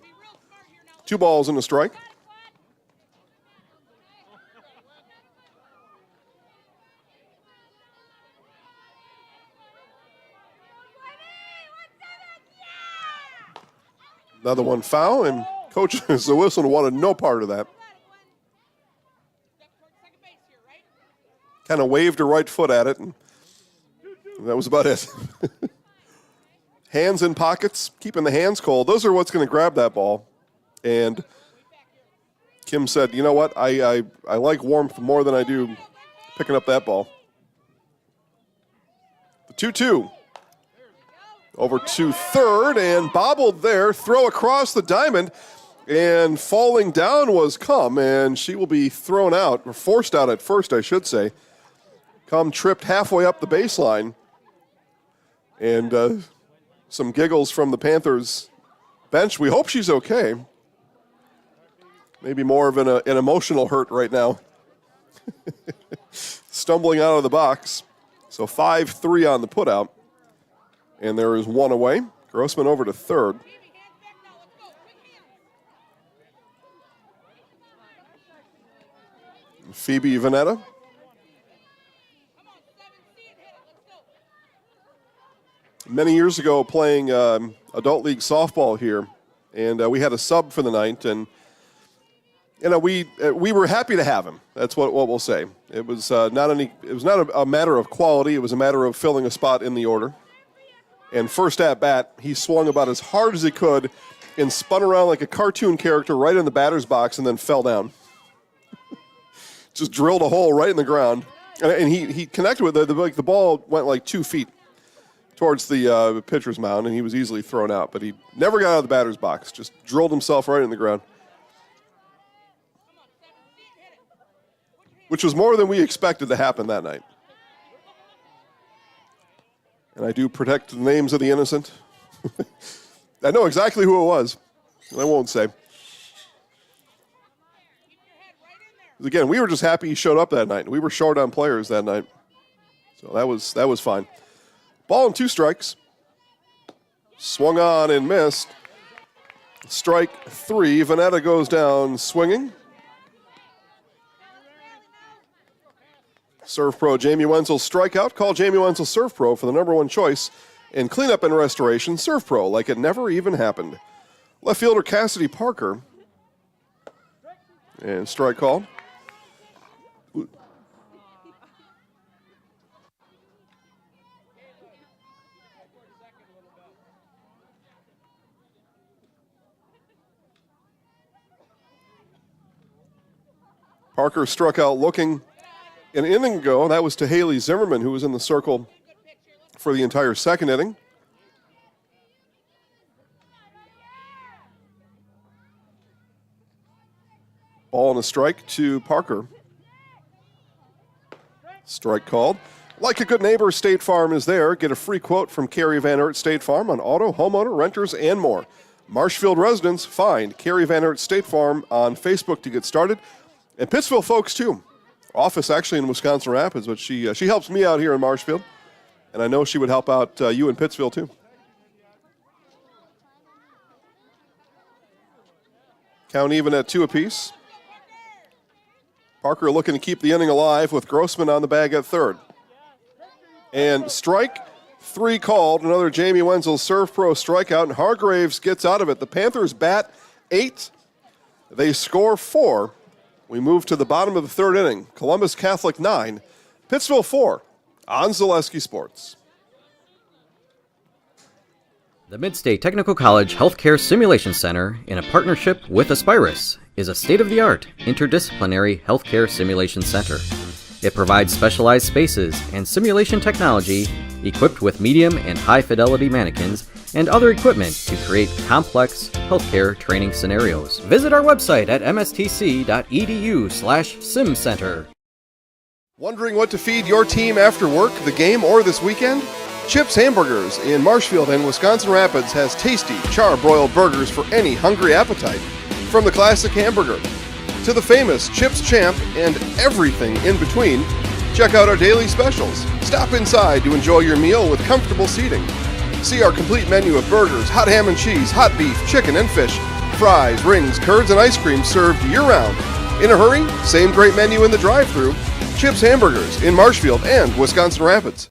2 balls and a strike. Another one foul, and Coach Wilson wanted no part of that. Kind of waved her right foot at it, and that was about it. Hands in pockets, keeping the hands cold. Those are what's going to grab that ball. And Kim said, you know what, I like warmth more than I do picking up that ball. The 2-2. Over to third and bobbled there. Throw across the diamond. And falling down was Cum, and she will be thrown out, or forced out at first, I should say. Cum tripped halfway up the baseline. And some giggles from the Panthers bench. We hope she's okay. Maybe more of an emotional hurt right now. Stumbling out of the box. So 5-3 on the putout. And there is one away. Grossman over to third. Phoebe Vanetta. Many years ago playing adult league softball here, and we had a sub for the night, and you know we were happy to have him. That's what we'll say. It was not a matter of quality. It was a matter of filling a spot in the order. And first at bat, he swung about as hard as he could and spun around like a cartoon character right in the batter's box and then fell down. Just drilled a hole right in the ground. And he connected with it. The ball went like 2 feet towards the pitcher's mound, and he was easily thrown out. But he never got out of the batter's box. Just drilled himself right in the ground. Which was more than we expected to happen that night. And I do protect the names of the innocent. I know exactly who it was. I won't say. Again, we were just happy he showed up that night. We were short on players that night. So that was fine. Ball and 2 strikes. Swung on and missed. Strike 3. Vanetta goes down swinging. Serve Pro Jamie Wenzel strikeout. Call Jamie Wenzel Serve Pro for the #1 choice in cleanup and restoration. Serve Pro like it never even happened. Left fielder Cassidy Parker. And strike called. Parker struck out looking an inning ago. That was to Haley Zimmerman, who was in the circle for the entire second inning. Ball and a strike to Parker. Strike called. Like a good neighbor, State Farm is there. Get a free quote from Carrie Van Aert State Farm on auto, homeowner, renters, and more. Marshfield residents, find Carrie Van Aert State Farm on Facebook to get started. And Pittsville folks, too. Office actually in Wisconsin Rapids, but she helps me out here in Marshfield. And I know she would help out you in Pittsville, too. Count even at 2 apiece. Parker looking to keep the inning alive with Grossman on the bag at third. And strike 3 called. Another Jamie Wenzel Serve Pro strikeout, and Hargraves gets out of it. The Panthers bat 8. They score 4. We move to the bottom of the third inning. Columbus Catholic 9, Pittsville 4 on Zaleski Sports. The Midstate Technical College Healthcare Simulation Center, in a partnership with Aspirus, is a state-of-the-art interdisciplinary healthcare simulation center. It provides specialized spaces and simulation technology equipped with medium and high-fidelity mannequins and other equipment to create complex healthcare training scenarios. Visit our website at mstc.edu/simcenter. Wondering what to feed your team after work, the game, or this weekend? Chips Hamburgers in Marshfield and Wisconsin Rapids has tasty, char-broiled burgers for any hungry appetite. From the classic hamburger to the famous Chips Champ and everything in between, check out our daily specials. Stop inside to enjoy your meal with comfortable seating. See our complete menu of burgers, hot ham and cheese, hot beef, chicken and fish, fries, rings, curds, and ice cream served year-round. In a hurry? Same great menu in the drive-thru. Chips Hamburgers in Marshfield and Wisconsin Rapids.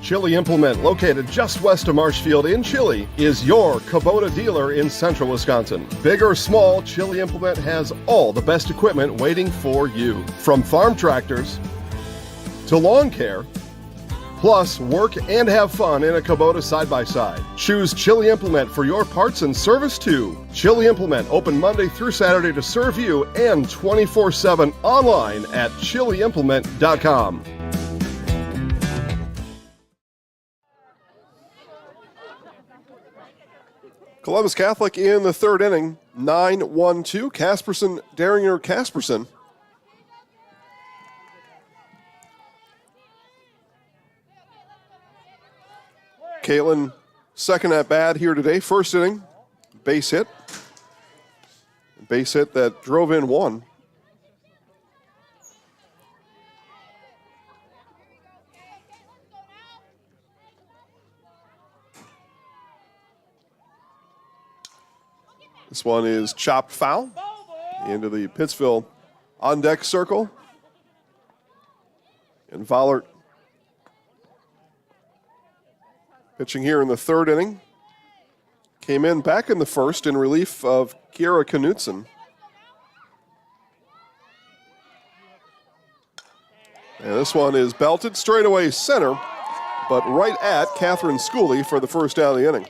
Chili Implement, located just west of Marshfield in Chili, is your Kubota dealer in central Wisconsin. Big or small, Chili Implement has all the best equipment waiting for you. From farm tractors to lawn care, plus work and have fun in a Kubota side-by-side. Choose Chili Implement for your parts and service too. Chili Implement, open Monday through Saturday to serve you and 24/7 online at chiliimplement.com. Columbus Catholic in the third inning, 9-1-2. Casperson, Daringer, Casperson. Caitlin, second at bat here today. First inning, base hit. Base hit that drove in one. This one is chopped foul into the Pittsville on-deck circle. And Vollert pitching here in the third inning. Came in back in the first in relief of Kiera Knutson. And this one is belted straight away center, but right at Catherine Schooley for the first out of the inning.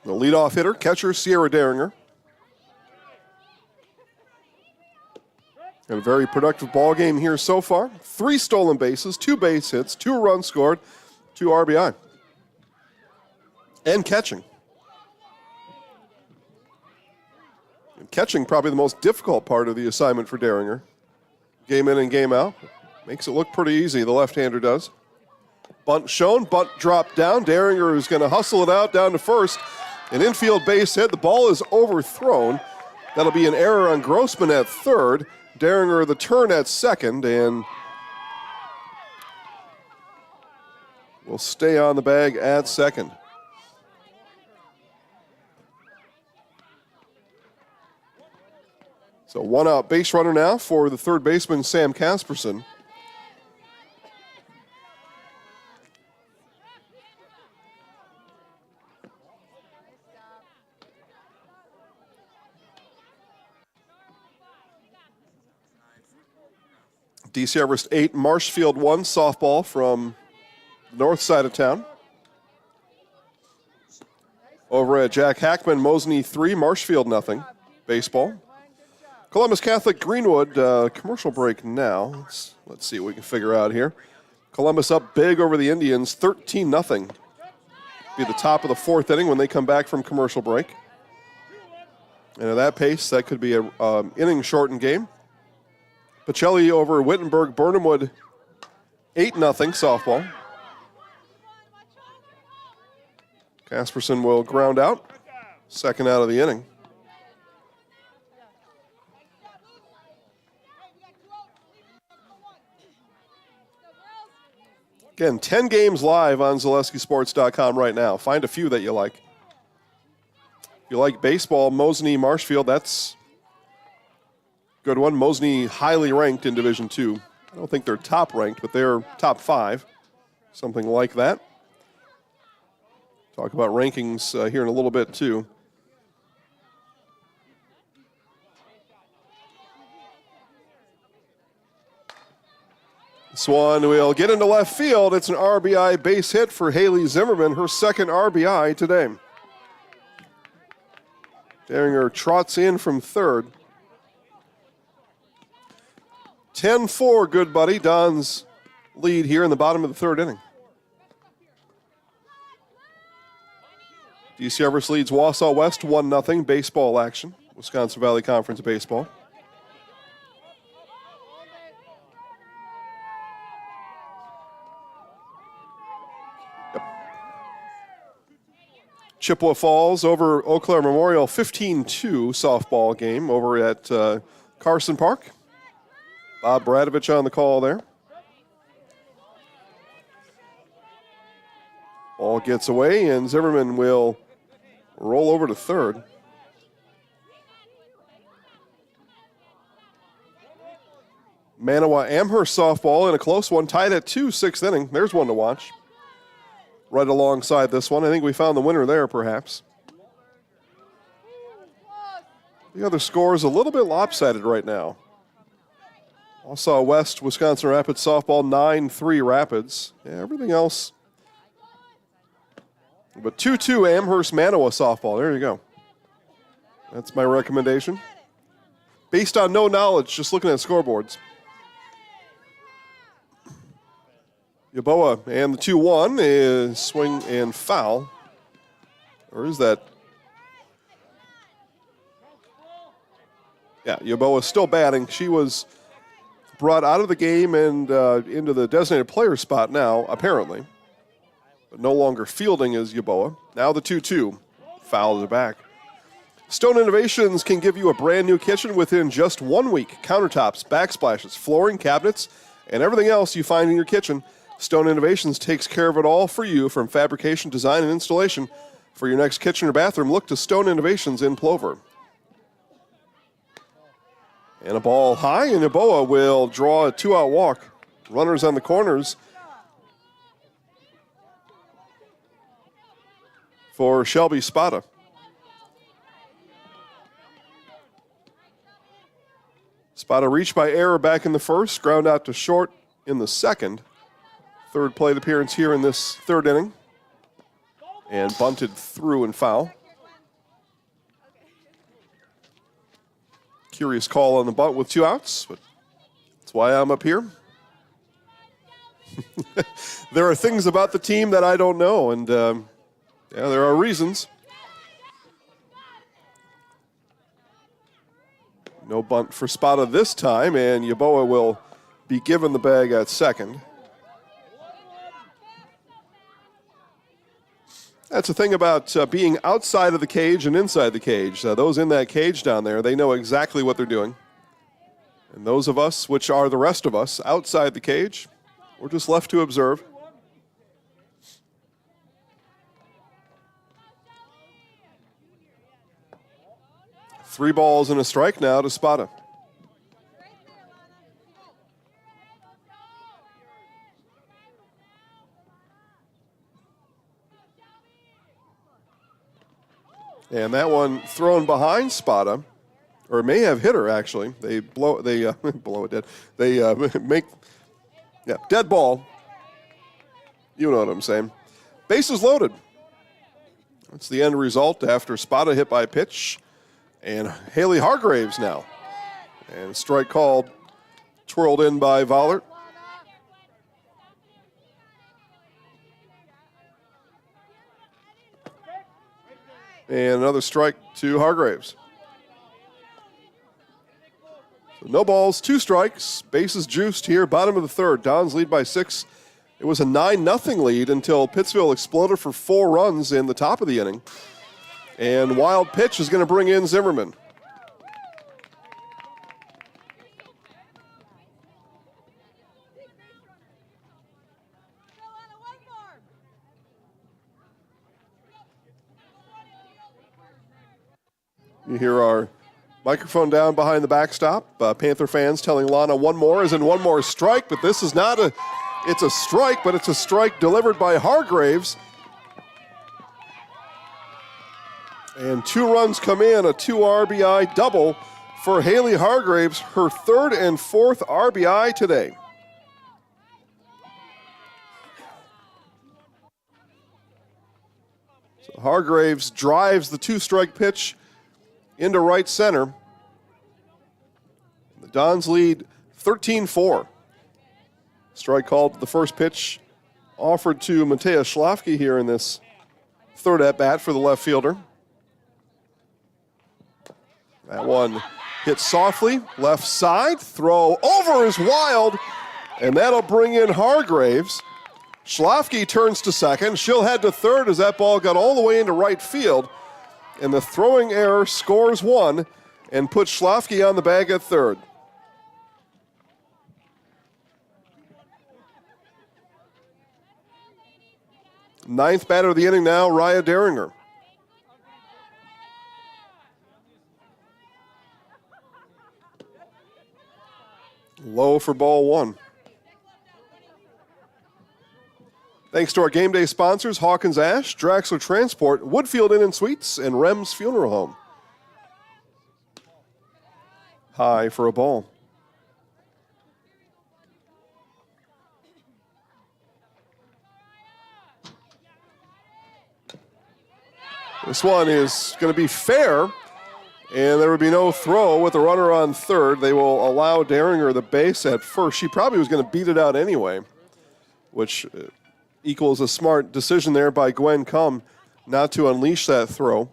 The leadoff hitter, catcher Sierra Daringer. And a very productive ball game here so far. 3 stolen bases, 2 base hits, 2 runs scored, 2 RBI. And catching. And catching probably the most difficult part of the assignment for Daringer. Game in and game out. Makes it look pretty easy, the left-hander does. Bunt shown, bunt dropped down. Daringer is going to hustle it out down to first. An infield base hit. The ball is overthrown. That'll be an error on Grossman at third. Daringer the turn at second, and will stay on the bag at second. So 1 out base runner now for the third baseman, Sam Casperson. DC Everest 8, Marshfield 1, softball from the north side of town. Over at Jack Hackman, Mosney 3, Marshfield nothing. Baseball. Columbus Catholic Greenwood, commercial break now. Let's see what we can figure out here. Columbus up big over the Indians, 13-0. Be the top of the fourth inning when they come back from commercial break. And at that pace, that could be an inning-shortened game. Pacelli over Wittenberg, Burnhamwood, 8-0 softball. Casperson will ground out, second out of the inning. Again, 10 games live on ZaleskiSports.com right now. Find a few that you like. If you like baseball, Mosney, Marshfield, that's a good one. Mosney highly ranked in Division II. I don't think they're top ranked, but they're top 5, something like that. Talk about rankings here in a little bit too. This one will get into left field. It's an RBI base hit for Haley Zimmerman, her second RBI today. Derringer trots in from third. 10-4, good buddy. Don's lead here in the bottom of the third inning. DC Everest leads Wausau West 1-0. Baseball action. Wisconsin Valley Conference Baseball. Chippewa Falls over Eau Claire Memorial 15-2 softball game over at Carson Park. Bob Bradovich on the call there. Ball gets away, and Zimmerman will roll over to third. Manawa Amherst softball in a close one, tied at 2, 6th inning. There's one to watch. Right alongside this one. I think we found the winner there, perhaps. The other score is a little bit lopsided right now. Wausau West, Wisconsin Rapids softball, 9-3 Rapids. Yeah, everything else. But 2-2 Amherst Manawa softball. There you go. That's my recommendation. Based on no knowledge, just looking at scoreboards. Yaboa and the 2-1 is swing and foul. Or is that? Yeah, Yaboa still batting. She was brought out of the game and into the designated player spot now, apparently. But no longer fielding as Yaboa. Now the 2-2. Foul to the back. Stone Innovations can give you a brand new kitchen within just 1 week. Countertops, backsplashes, flooring, cabinets, and everything else you find in your kitchen. Stone Innovations takes care of it all for you, from fabrication, design, and installation. For your next kitchen or bathroom, look to Stone Innovations in Plover. And a ball high, and Yaboa will draw a 2-out walk. Runners on the corners for Shelby Spada. Spada reached by error back in the first, ground out to short in the second. Third plate appearance here in this third inning. And bunted through and foul. Curious call on the bunt with 2 outs, but that's why I'm up here. There are things about the team that I don't know, and yeah, there are reasons. No bunt for Spada this time, and Yaboa will be given the bag at second. That's the thing about being outside of the cage and inside the cage. Those in that cage down there, they know exactly what they're doing. And those of us, which are the rest of us, outside the cage, we're just left to observe. Three balls and a strike now to Spada. And that one thrown behind Spada, or may have hit her actually. They blow it dead. They make dead ball. You know what I'm saying. Bases loaded. That's the end result after Spada hit by pitch. And Haley Hargraves now. And strike called, twirled in by Vollert. And another strike to Hargraves. So no balls, 2 strikes. Bases juiced here, bottom of the third. Dons lead by 6. It was a 9-0 lead until Pittsville exploded for 4 runs in the top of the inning. And wild pitch is going to bring in Zimmerman. You hear our microphone down behind the backstop. Panther fans telling Lana one more is in one more strike, but this is not it's a strike, but it's a strike delivered by Hargraves. And 2 runs come in, a 2 RBI double for Haley Hargraves, her 3rd and 4th RBI today. So Hargraves drives the two-strike pitch into right center. The Dons lead 13-4. Strike called to the first pitch offered to Mateus Schlafke here in this third at-bat for the left fielder. That one hit softly, left side, throw over is wild, and that'll bring in Hargraves. Schlafke turns to second. She'll head to third as that ball got all the way into right field, and the throwing error scores one and puts Schlafke on the bag at third. Ninth batter of the inning now, Raya Deringer. Low for ball one. Thanks to our game day sponsors, Hawkins Ash, Draxler Transport, Woodfield Inn and Suites, and Rem's Funeral Home. High for a ball. This one is going to be fair, and there would be no throw with the runner on third. They will allow Deringer the base at first. She probably was going to beat it out anyway, which equals a smart decision there by Gwen Cum not to unleash that throw.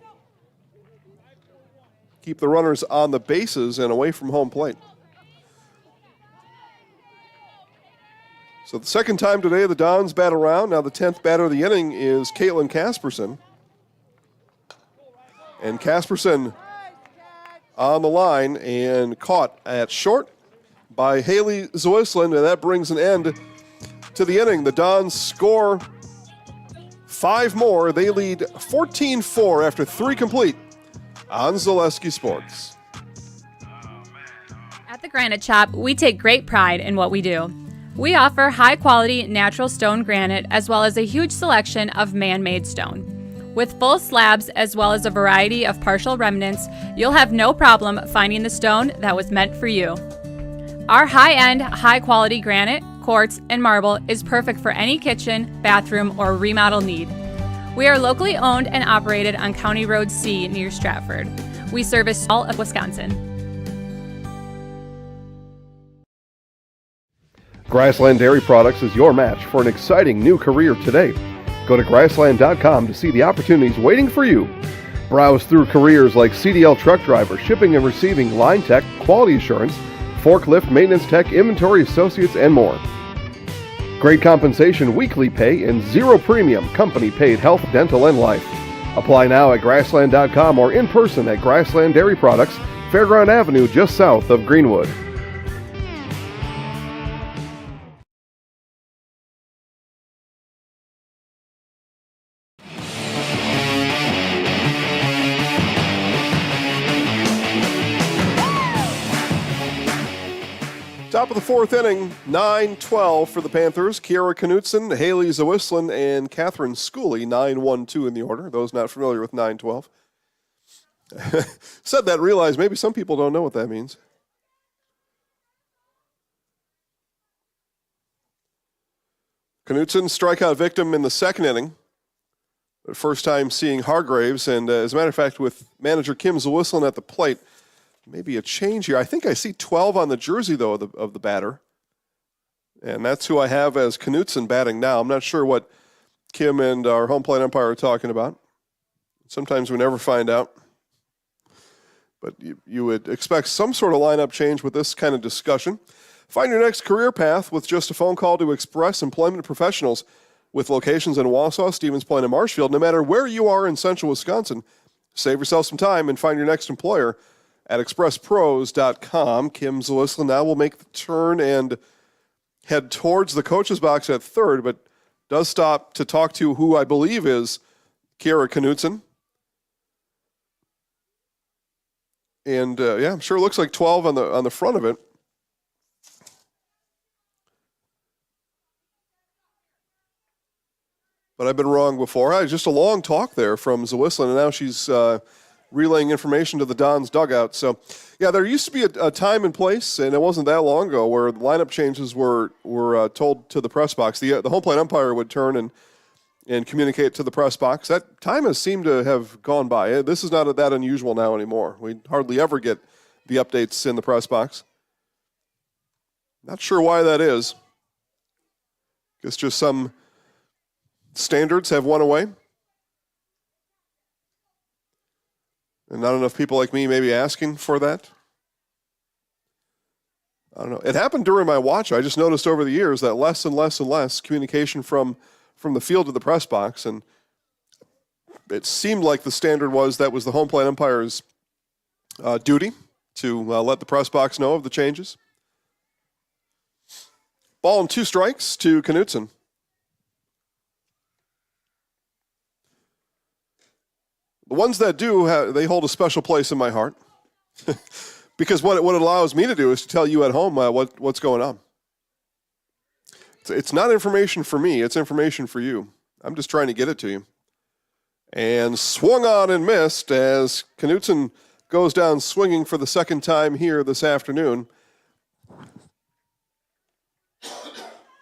Keep the runners on the bases and away from home plate. So the second time today the Dons bat around. Now the 10th batter of the inning is Caitlin Casperson. And Casperson on the line and caught at short by Haley Zwislin, and that brings an end to the inning. The Dons score 5 more. They lead 14-4 after 3 complete on Zaleski Sports. At the Granite Shop, we take great pride in what we do. We offer high-quality natural stone granite as well as a huge selection of man-made stone. With full slabs as well as a variety of partial remnants, you'll have no problem finding the stone that was meant for you. Our high-end, high-quality granite, quartz, and marble is perfect for any kitchen, bathroom, or remodel need. We are locally owned and operated on County Road C near Stratford. We service all of Wisconsin. Grassland Dairy Products is your match for an exciting new career today. Go to grassland.com to see the opportunities waiting for you. Browse through careers like CDL truck driver, shipping and receiving, line tech, quality assurance, forklift, maintenance tech, inventory associates, and more. Great compensation, weekly pay, and zero premium company paid health, dental, and life. Apply now at grassland.com or in person at Grassland Dairy Products, Fairground Avenue, just south of Greenwood. Top of the fourth inning, 9-12 for the Panthers. Kiera Knutson, Haley Zwislin, and Catherine Schooley, 9-1-2 in the order. Those not familiar with 9-12. Said that, realized maybe some people don't know what that means. Knutson, strikeout victim in the second inning. First time seeing Hargraves, and as a matter of fact, with manager Kim Zwislin at the plate, maybe a change here. I think I see 12 on the jersey, though, of the batter. And that's who I have as Knutson batting now. I'm not sure what Kim and our home plate umpire are talking about. Sometimes we never find out. But you would expect some sort of lineup change with this kind of discussion. Find your next career path with just a phone call to Express Employment Professionals with locations in Wausau, Stevens Point, and Marshfield. No matter where you are in central Wisconsin, save yourself some time and find your next employer at expresspros.com. Kim Zwislin now will make the turn and head towards the coach's box at third, but does stop to talk to who I believe is Kiera Knutson. And I'm sure it looks like 12 on the front of it. But I've been wrong before. Just a long talk there from Zwislin, and now she's relaying information to the Dons dugout. So, yeah, there used to be a time and place, and it wasn't that long ago, where the lineup changes were told to the press box. The home plate umpire would turn and and communicate to the press box. That time has seemed to have gone by. This is not that unusual now anymore. We hardly ever get the updates in the press box. Not sure why that is. Guess just some standards have won away. And not enough people like me maybe asking for that. I don't know. It happened during my watch. I just noticed over the years that less and less and less communication from the field to the press box. And it seemed like the standard was that was the home plate umpire's duty to let the press box know of the changes. Ball and 2 strikes to Knutson. The ones that do, they hold a special place in my heart. Because what it allows me to do is to tell you at home what's going on. It's not information for me, it's information for you. I'm just trying to get it to you. And swung on and missed as Knutson goes down swinging for the second time here this afternoon.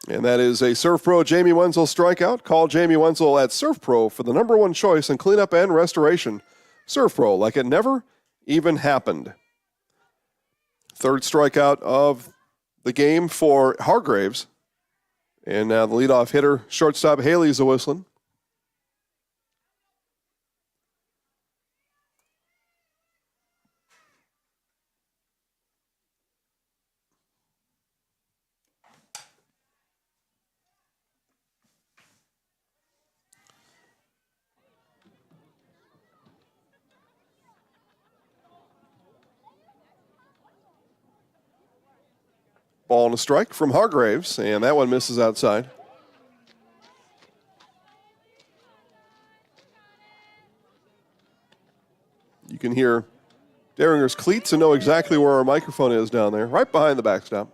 And that is a Serve Pro Jamie Wenzel strikeout. Call Jamie Wenzel at Serve Pro for the #1 choice in cleanup and restoration. Serve Pro, like it never even happened. Third strikeout of the game for Hargraves. And now the leadoff hitter, shortstop Haley Zawислin. Ball and a strike from Hargraves, and that one misses outside. You can hear Deringer's cleats and know exactly where our microphone is down there, right behind the backstop.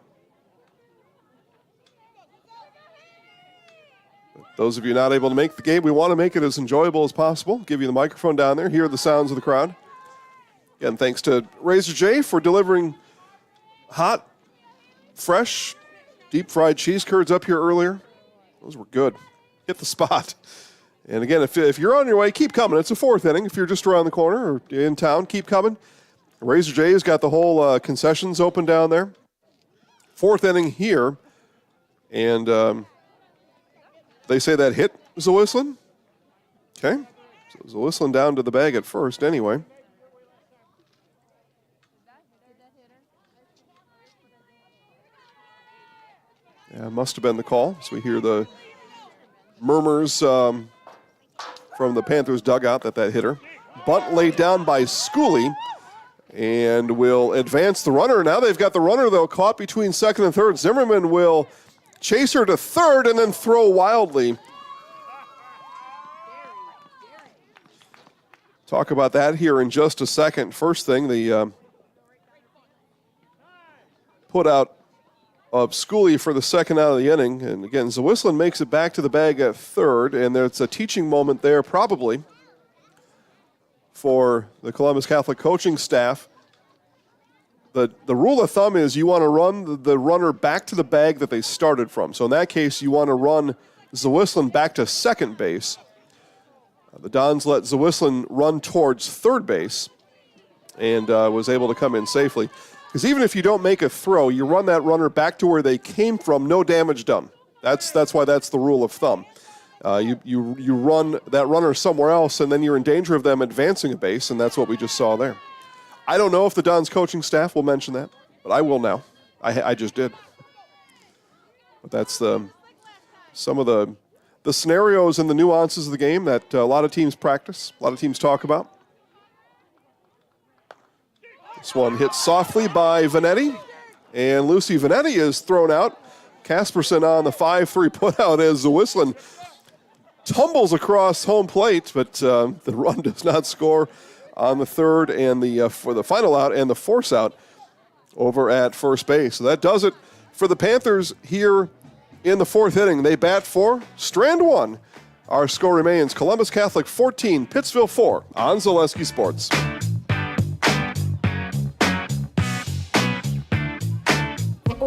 Those of you not able to make the game, we want to make it as enjoyable as possible. Give you the microphone down there, hear the sounds of the crowd. Again, thanks to Razor J for delivering hot, fresh, deep-fried cheese curds up here earlier. Those were good. Hit the spot. And again, if you're on your way, keep coming. It's the 4th inning. If you're just around the corner or in town, keep coming. Razor J has got the whole concessions open down there. 4th inning here. And they say that hit Zawислin. Okay. So Zawислin down to the bag at first anyway. Yeah, must have been the call. So we hear the murmurs from the Panthers dugout that hitter. Bunt laid down by Schooley and will advance the runner. Now they've got the runner, though, caught between second and third. Zimmerman will chase her to third and then throw wildly. Talk about that here in just a second. First thing, the put out of Schooley for the second out of the inning. And again, Zawислin makes it back to the bag at third, and there's a teaching moment there probably for the Columbus Catholic coaching staff. The rule of thumb is you want to run the runner back to the bag that they started from. So in that case, you want to run Zawислin back to second base. The Dons let Zawислin run towards third base and was able to come in safely. Because even if you don't make a throw, you run that runner back to where they came from, no damage done. That's why that's the rule of thumb. You run that runner somewhere else, and then you're in danger of them advancing a base, and that's what we just saw there. I don't know if the Dons coaching staff will mention that, but I will now. I just did. But that's some of the scenarios and the nuances of the game that a lot of teams practice, a lot of teams talk about. This one hit softly by Vanetti, and Lucy Vanetti is thrown out. Casperson on the 5-3 putout as Zawислin tumbles across home plate, but the run does not score on the third and for the final out and the force out over at first base. So that does it for the Panthers here in the 4th inning. They bat for Strand 1. Our score remains Columbus Catholic 14, Pittsville 4 on Zaleski Sports.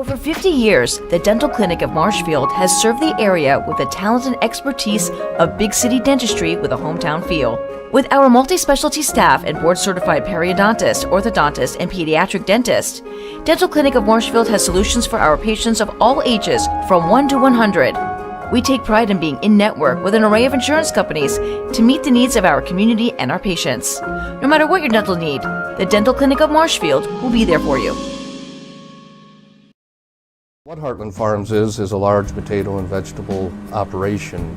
over 50 years, the Dental Clinic of Marshfield has served the area with the talent and expertise of big city dentistry with a hometown feel. With our multi-specialty staff and board-certified periodontist, orthodontist, and pediatric dentist, Dental Clinic of Marshfield has solutions for our patients of all ages from 1 to 100. We take pride in being in-network with an array of insurance companies to meet the needs of our community and our patients. No matter what your dental need, the Dental Clinic of Marshfield will be there for you. What Heartland Farms is a large potato and vegetable operation.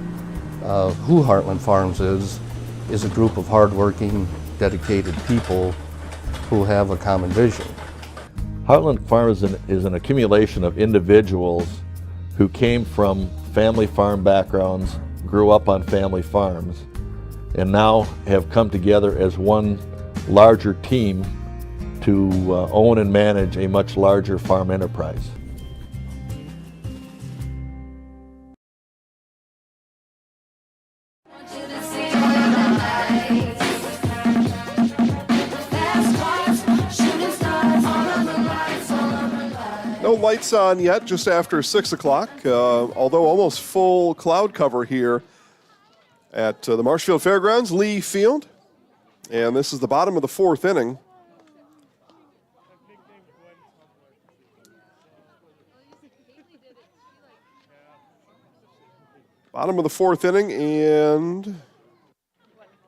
Who Heartland Farms is a group of hardworking, dedicated people who have a common vision. Heartland Farms is an accumulation of individuals who came from family farm backgrounds, grew up on family farms, and now have come together as one larger team to own and manage a much larger farm enterprise. No lights on yet, just after 6 o'clock, although almost full cloud cover here at the Marshfield Fairgrounds, Lee Field. And this is the bottom of the fourth inning. Bottom of the fourth inning, and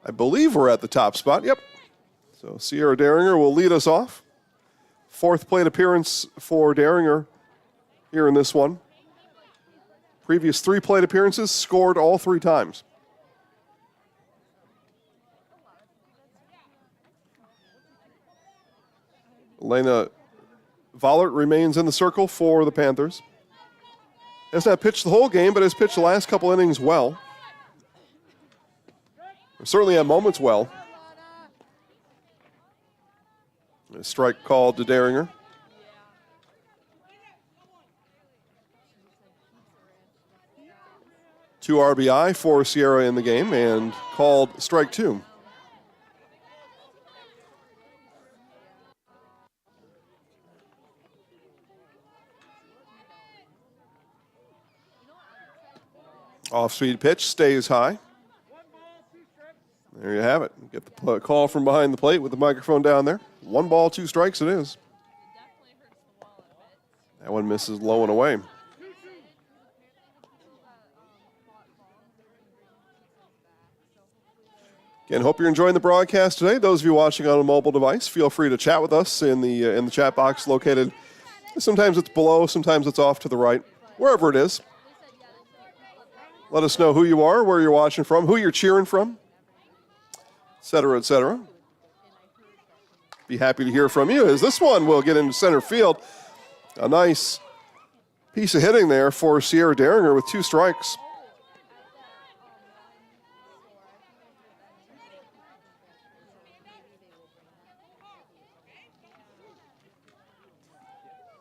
I believe we're at the top spot. Yep. So Sierra Daringer will lead us off. Fourth plate appearance for Daringer here in this one. Previous 3 plate appearances, scored all 3 times. Elena Vollert remains in the circle for the Panthers. Has not pitched the whole game, but has pitched the last couple innings well. Certainly at moments well. A strike called to Daringer. Two RBI for Sierra in the game and called strike 2. Off-speed pitch, stays high. There you have it. Get the call from behind the plate with the microphone down there. 1 ball, 2 strikes it is. That one misses low and away. Again, hope you're enjoying the broadcast today. Those of you watching on a mobile device, feel free to chat with us in the chat box located. Sometimes it's below, sometimes it's off to the right, wherever it is. Let us know who you are, where you're watching from, who you're cheering from, et cetera, et cetera. Be happy to hear from you, as this one will get into center field. A nice piece of hitting there for Sierra Daringer with 2 strikes.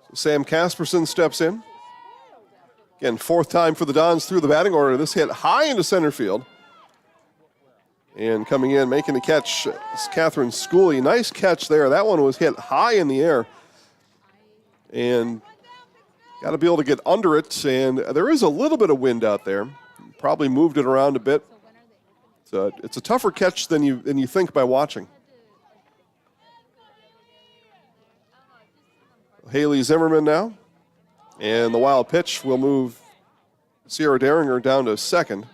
So Sam Casperson steps in. Again, 4th time for the Dons through the batting order. This hit high into center field. And coming in, making the catch, is Catherine Schooley. Nice catch there. That one was hit high in the air. And got to be able to get under it. And there is a little bit of wind out there. Probably moved it around a bit. So it's a tougher catch than you think by watching. Haley Zimmerman now. And the wild pitch will move Sierra Daringer down to second.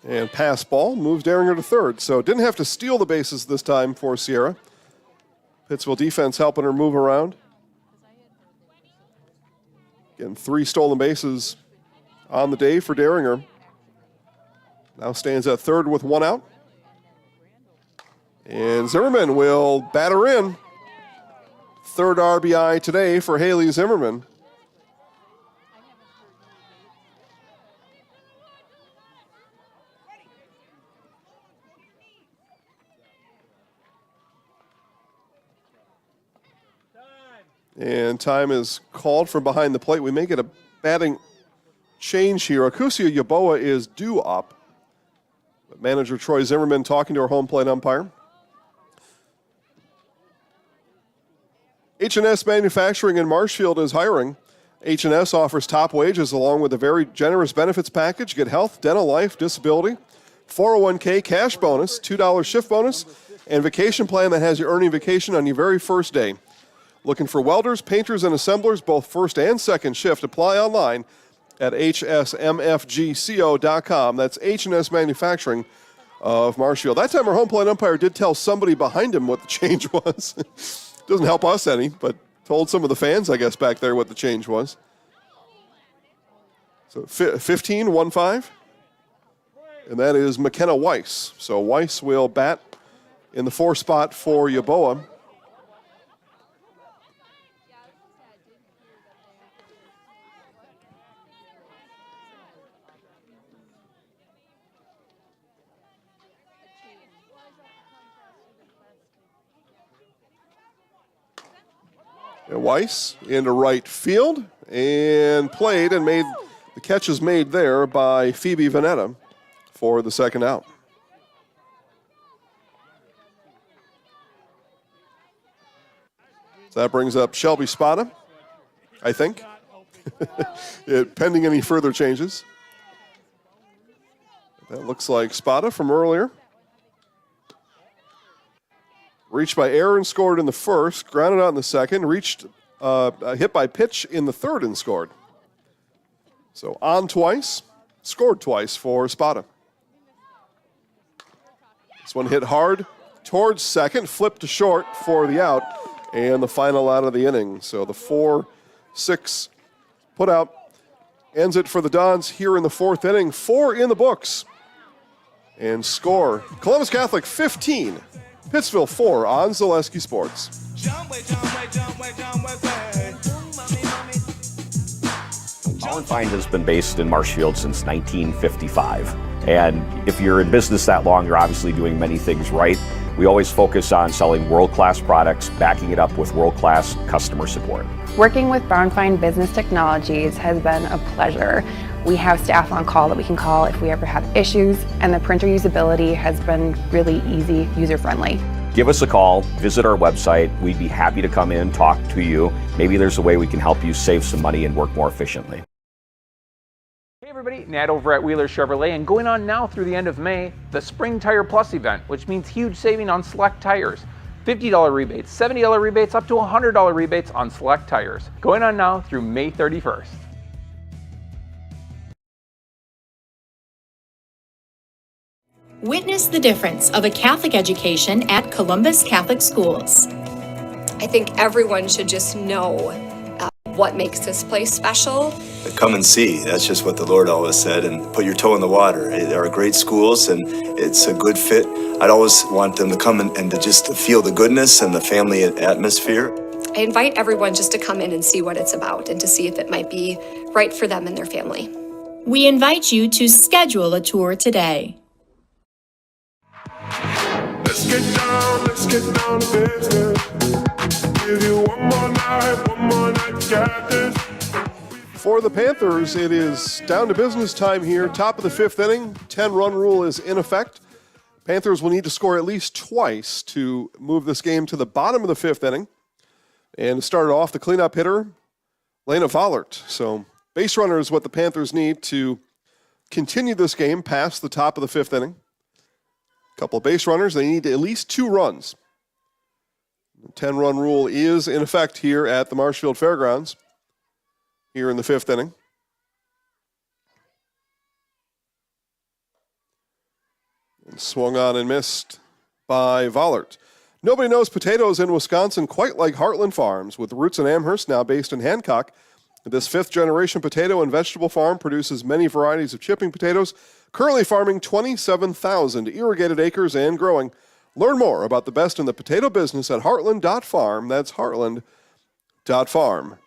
And pass ball moves Daringer to third. So didn't have to steal the bases this time for Sierra. Pittsville defense helping her move around. Again, 3 stolen bases on the day for Daringer. Now stands at third with 1 out. And Zimmerman will batter in. 3rd RBI today for Haley Zimmerman. And time is called from behind the plate. We may get a batting change here. Akusia Yaboa is due up. But manager Troy Zimmerman talking to our home plate umpire. H&S Manufacturing in Marshfield is hiring. H&S offers top wages along with a very generous benefits package. Get health, dental, life, disability, 401k cash bonus, $2 shift bonus, and vacation plan that has you earning vacation on your very first day. Looking for welders, painters, and assemblers, both first and second shift. Apply online at hsmfgco.com. That's H&S Manufacturing of Marshfield. That time our home plate umpire did tell somebody behind him what the change was. Doesn't help us any, but told some of the fans, I guess, back there what the change was. So 15-1-5. And that is McKenna Weiss. So Weiss will bat in the 4 spot for Yaboa. And Weiss into right field and played and made the catch is made there by Phoebe Vanetta for the second out. So that brings up Shelby Spada, I think, pending any further changes. That looks like Spada from earlier. Reached by error and scored in the first, grounded out in the second, reached hit by pitch in the third and scored. So on twice, scored twice for Spada. This one hit hard towards second, flipped to short for the out, and the final out of the inning. So the 4-6 put out ends it for the Dons here in the 4th inning. 4 in the books. And score Columbus Catholic 15, Pittsville 4 on Zaleski Sports. Holland Fine has been based in Marshfield since 1955. And if you're in business that long, you're obviously doing many things right. We always focus on selling world-class products, backing it up with world-class customer support. Working with Brown Fine Business Technologies has been a pleasure. We have staff on call that we can call if we ever have issues, and the printer usability has been really easy, user-friendly. Give us a call, visit our website. We'd be happy to come in, talk to you. Maybe there's a way we can help you save some money and work more efficiently. Hey everybody, Nat over at Wheeler Chevrolet, and going on now through the end of May, the Spring Tire Plus event, which means huge saving on select tires. $50 rebates, $70 rebates, up to $100 rebates on select tires. Going on now through May 31st. Witness the difference of a Catholic education at Columbus Catholic Schools. I think everyone should just know what makes this place special. Come and see. That's just what the Lord always said, and put your toe in the water. They are great schools, and it's a good fit. I'd always want them to come and to just feel the goodness and the family atmosphere. I invite everyone just to come in and see what it's about and to see if it might be right for them and their family. We invite you to schedule a tour today. Let's get down to business. Give you one more night, got this. For the Panthers, it is down to business time here. Top of the 5th inning, 10-run rule is in effect. Panthers will need to score at least twice to move this game to the bottom of the 5th inning. And to start off, the cleanup hitter, Lena Vollert. So base runner is what the Panthers need to continue this game past the top of the 5th inning. Couple of base runners, they need at least 2 runs. The 10-run rule is in effect here at the Marshfield Fairgrounds here in the 5th inning. And swung on and missed by Vollert. Nobody knows potatoes in Wisconsin quite like Heartland Farms. With roots in Amherst, now based in Hancock, this 5th-generation potato and vegetable farm produces many varieties of chipping potatoes, currently farming 27,000 irrigated acres and growing. Learn more about the best in the potato business at heartland.farm. That's heartland.farm.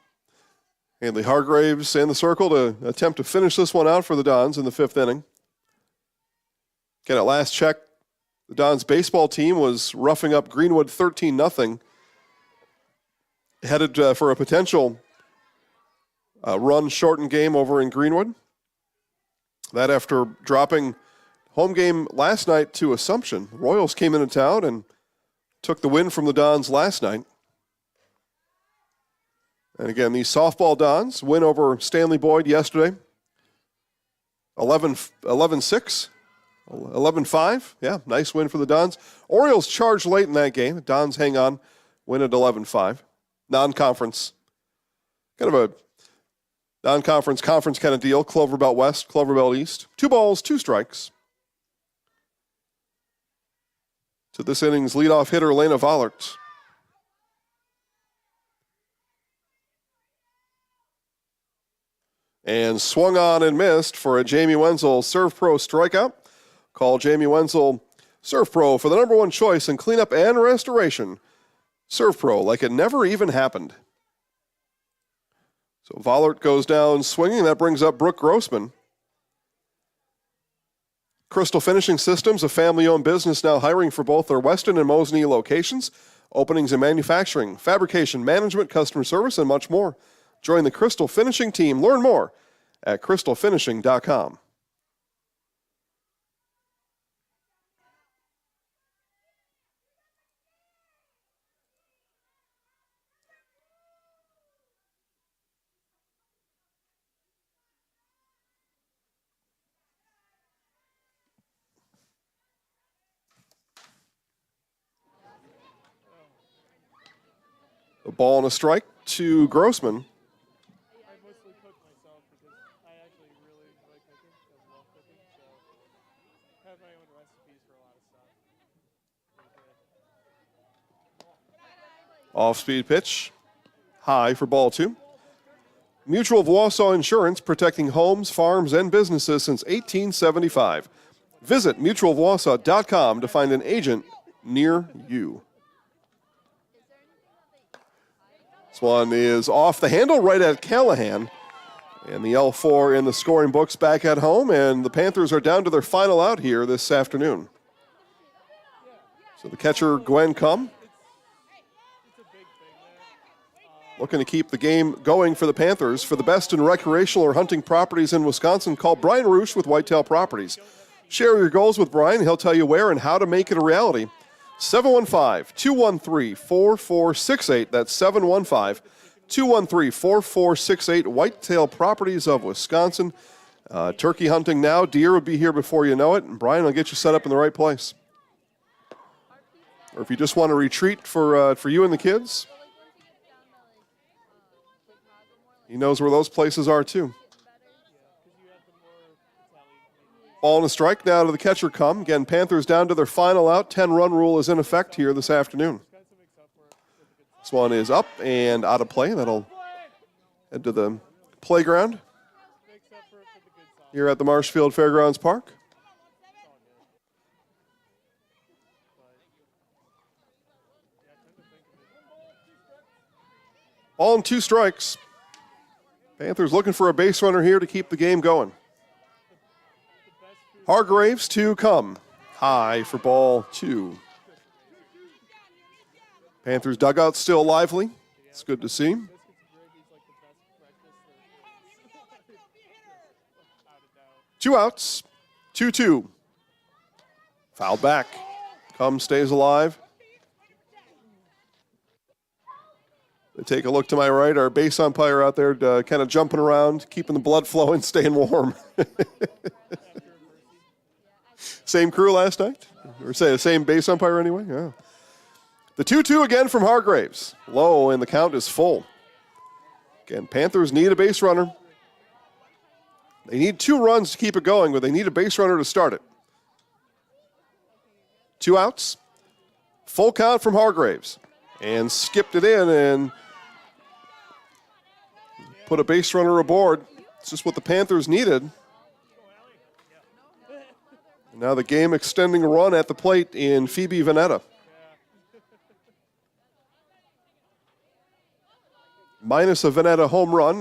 Haley Hargraves in the circle to attempt to finish this one out for the Dons in the 5th inning. Again, at last check, the Dons baseball team was roughing up Greenwood 13-0, headed for a potential run-shortened game over in Greenwood. That after dropping home game last night to Assumption. The Royals came into town and took the win from the Dons last night. And again, the softball Dons win over Stanley Boyd yesterday. 11-6, 11-5. Yeah, nice win for the Dons. Orioles charged late in that game. The Dons hang on, win at 11-5. Non-conference. Kind of a non-conference, conference kind of deal. Clover Belt West, Clover Belt East. 2 balls, 2 strikes. To this inning's leadoff hitter, Lena Vollert. And swung on and missed for a Jamie Wenzel Serve Pro strikeout. Call Jamie Wenzel Serve Pro for the number 1 choice in cleanup and restoration. Serve Pro, like it never even happened. So Vollert goes down swinging. That brings up Brooke Grossman. Crystal Finishing Systems, a family-owned business now hiring for both their Weston and Mosney locations. Openings in manufacturing, fabrication, management, customer service, and much more. Join the Crystal Finishing team. Learn more at crystalfinishing.com. A ball and a strike to Grossman. Off-speed pitch, high for ball 2. Mutual of Wausau Insurance, protecting homes, farms, and businesses since 1875. Visit mutualofwausau.com to find an agent near you. This one is off the handle right at Callahan. And the L4 in the scoring books back at home, and the Panthers are down to their final out here this afternoon. So the catcher, Gwen Cum, looking to keep the game going for the Panthers. For the best in recreational or hunting properties in Wisconsin, call Brian Roosh with Whitetail Properties. Share your goals with Brian. He'll tell you where and how to make it a reality. 715-213-4468. That's 715-213-4468. Whitetail Properties of Wisconsin. Turkey hunting now. Deer will be here before you know it. And Brian will get you set up in the right place. Or if you just want to retreat for you and the kids, he knows where those places are too. Ball and a strike now to the catcher Cum. Again, Panthers down to their final out. 10-run rule is in effect here this afternoon. This one is up and out of play. That'll head to the playground here at the Marshfield Fairgrounds Park. Ball and 2 strikes. Panthers looking for a base runner here to keep the game going. Hargraves to Cum. High for ball 2. Panthers dugout still lively. It's good to see. Two outs. 2-2. Foul back. Cum stays alive. They take a look to my right. Our base umpire out there kind of jumping around, keeping the blood flowing, staying warm. Same crew last night? Or say the same base umpire anyway? Yeah. The 2-2 again from Hargraves. Low, and the count is full. Again, Panthers need a base runner. They need 2 runs to keep it going, but they need a base runner to start it. 2 outs. Full count from Hargraves. And skipped it in and put a base runner aboard. It's just what the Panthers needed. Now the game extending a run at the plate in Phoebe Veneta. Minus a Veneta home run.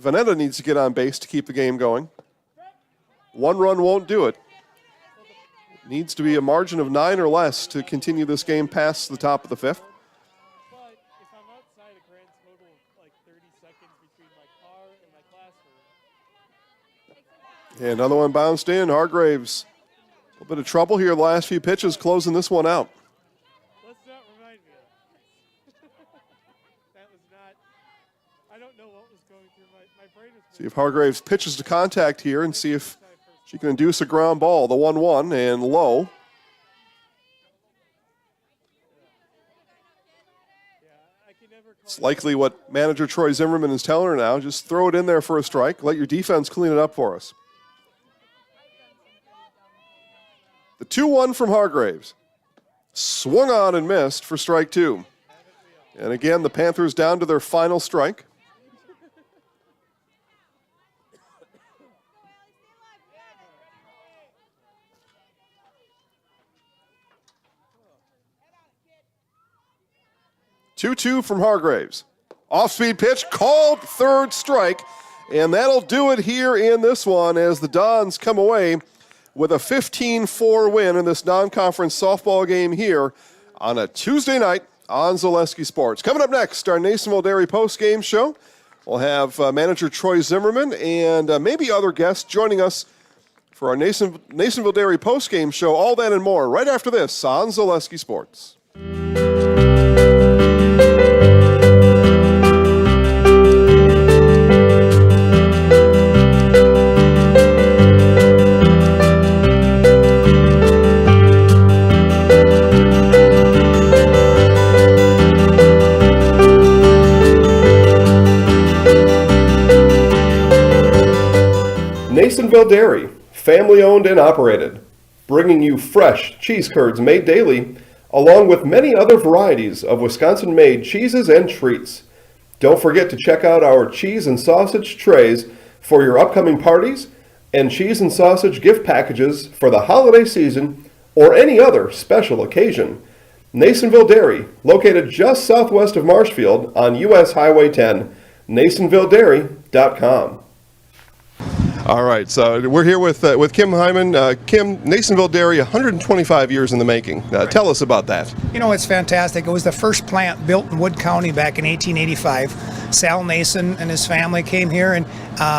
Veneta needs to get on base to keep the game going. 1 run won't do it. It needs to be a margin of 9 or less to continue this game past the top of the 5th. And another one bounced in. Hargraves, a little bit of trouble here the last few pitches, closing this one out. What's that remind me of? That was not, I don't know what was going through my brain. See if Hargraves pitches to contact here and see if she can induce a ground ball. The 1-1 and low. It's likely what manager Troy Zimmerman is telling her now. Just throw it in there for a strike. Let your defense clean it up for us. The 2-1 from Hargraves. Swung on and missed for strike 2. And again, the Panthers down to their final strike. Two from Hargraves. Off-speed pitch, called, third strike. And that'll do it here in this one as the Dons come away with a 15-4 win in this non-conference softball game here on a Tuesday night on Zaleski Sports. Coming up next, our Nasonville Dairy post-game show. We'll have manager Troy Zimmerman and maybe other guests joining us for our Nasonville Dairy post-game show. All that and more right after this on Zaleski Sports. Nasonville Dairy, family owned and operated, bringing you fresh cheese curds made daily, along with many other varieties of Wisconsin-made cheeses and treats. Don't forget to check out our cheese and sausage trays for your upcoming parties and cheese and sausage gift packages for the holiday season or any other special occasion. Nasonville Dairy, located just southwest of Marshfield on US Highway 10, NasonvilleDairy.com. All right, so we're here with Kim Hyman. Kim, Nasonville Dairy, 125 years in the making. Tell us about that. You know, it's fantastic. It was the first plant built in Wood County back in 1885. Sal Nason and his family came here, and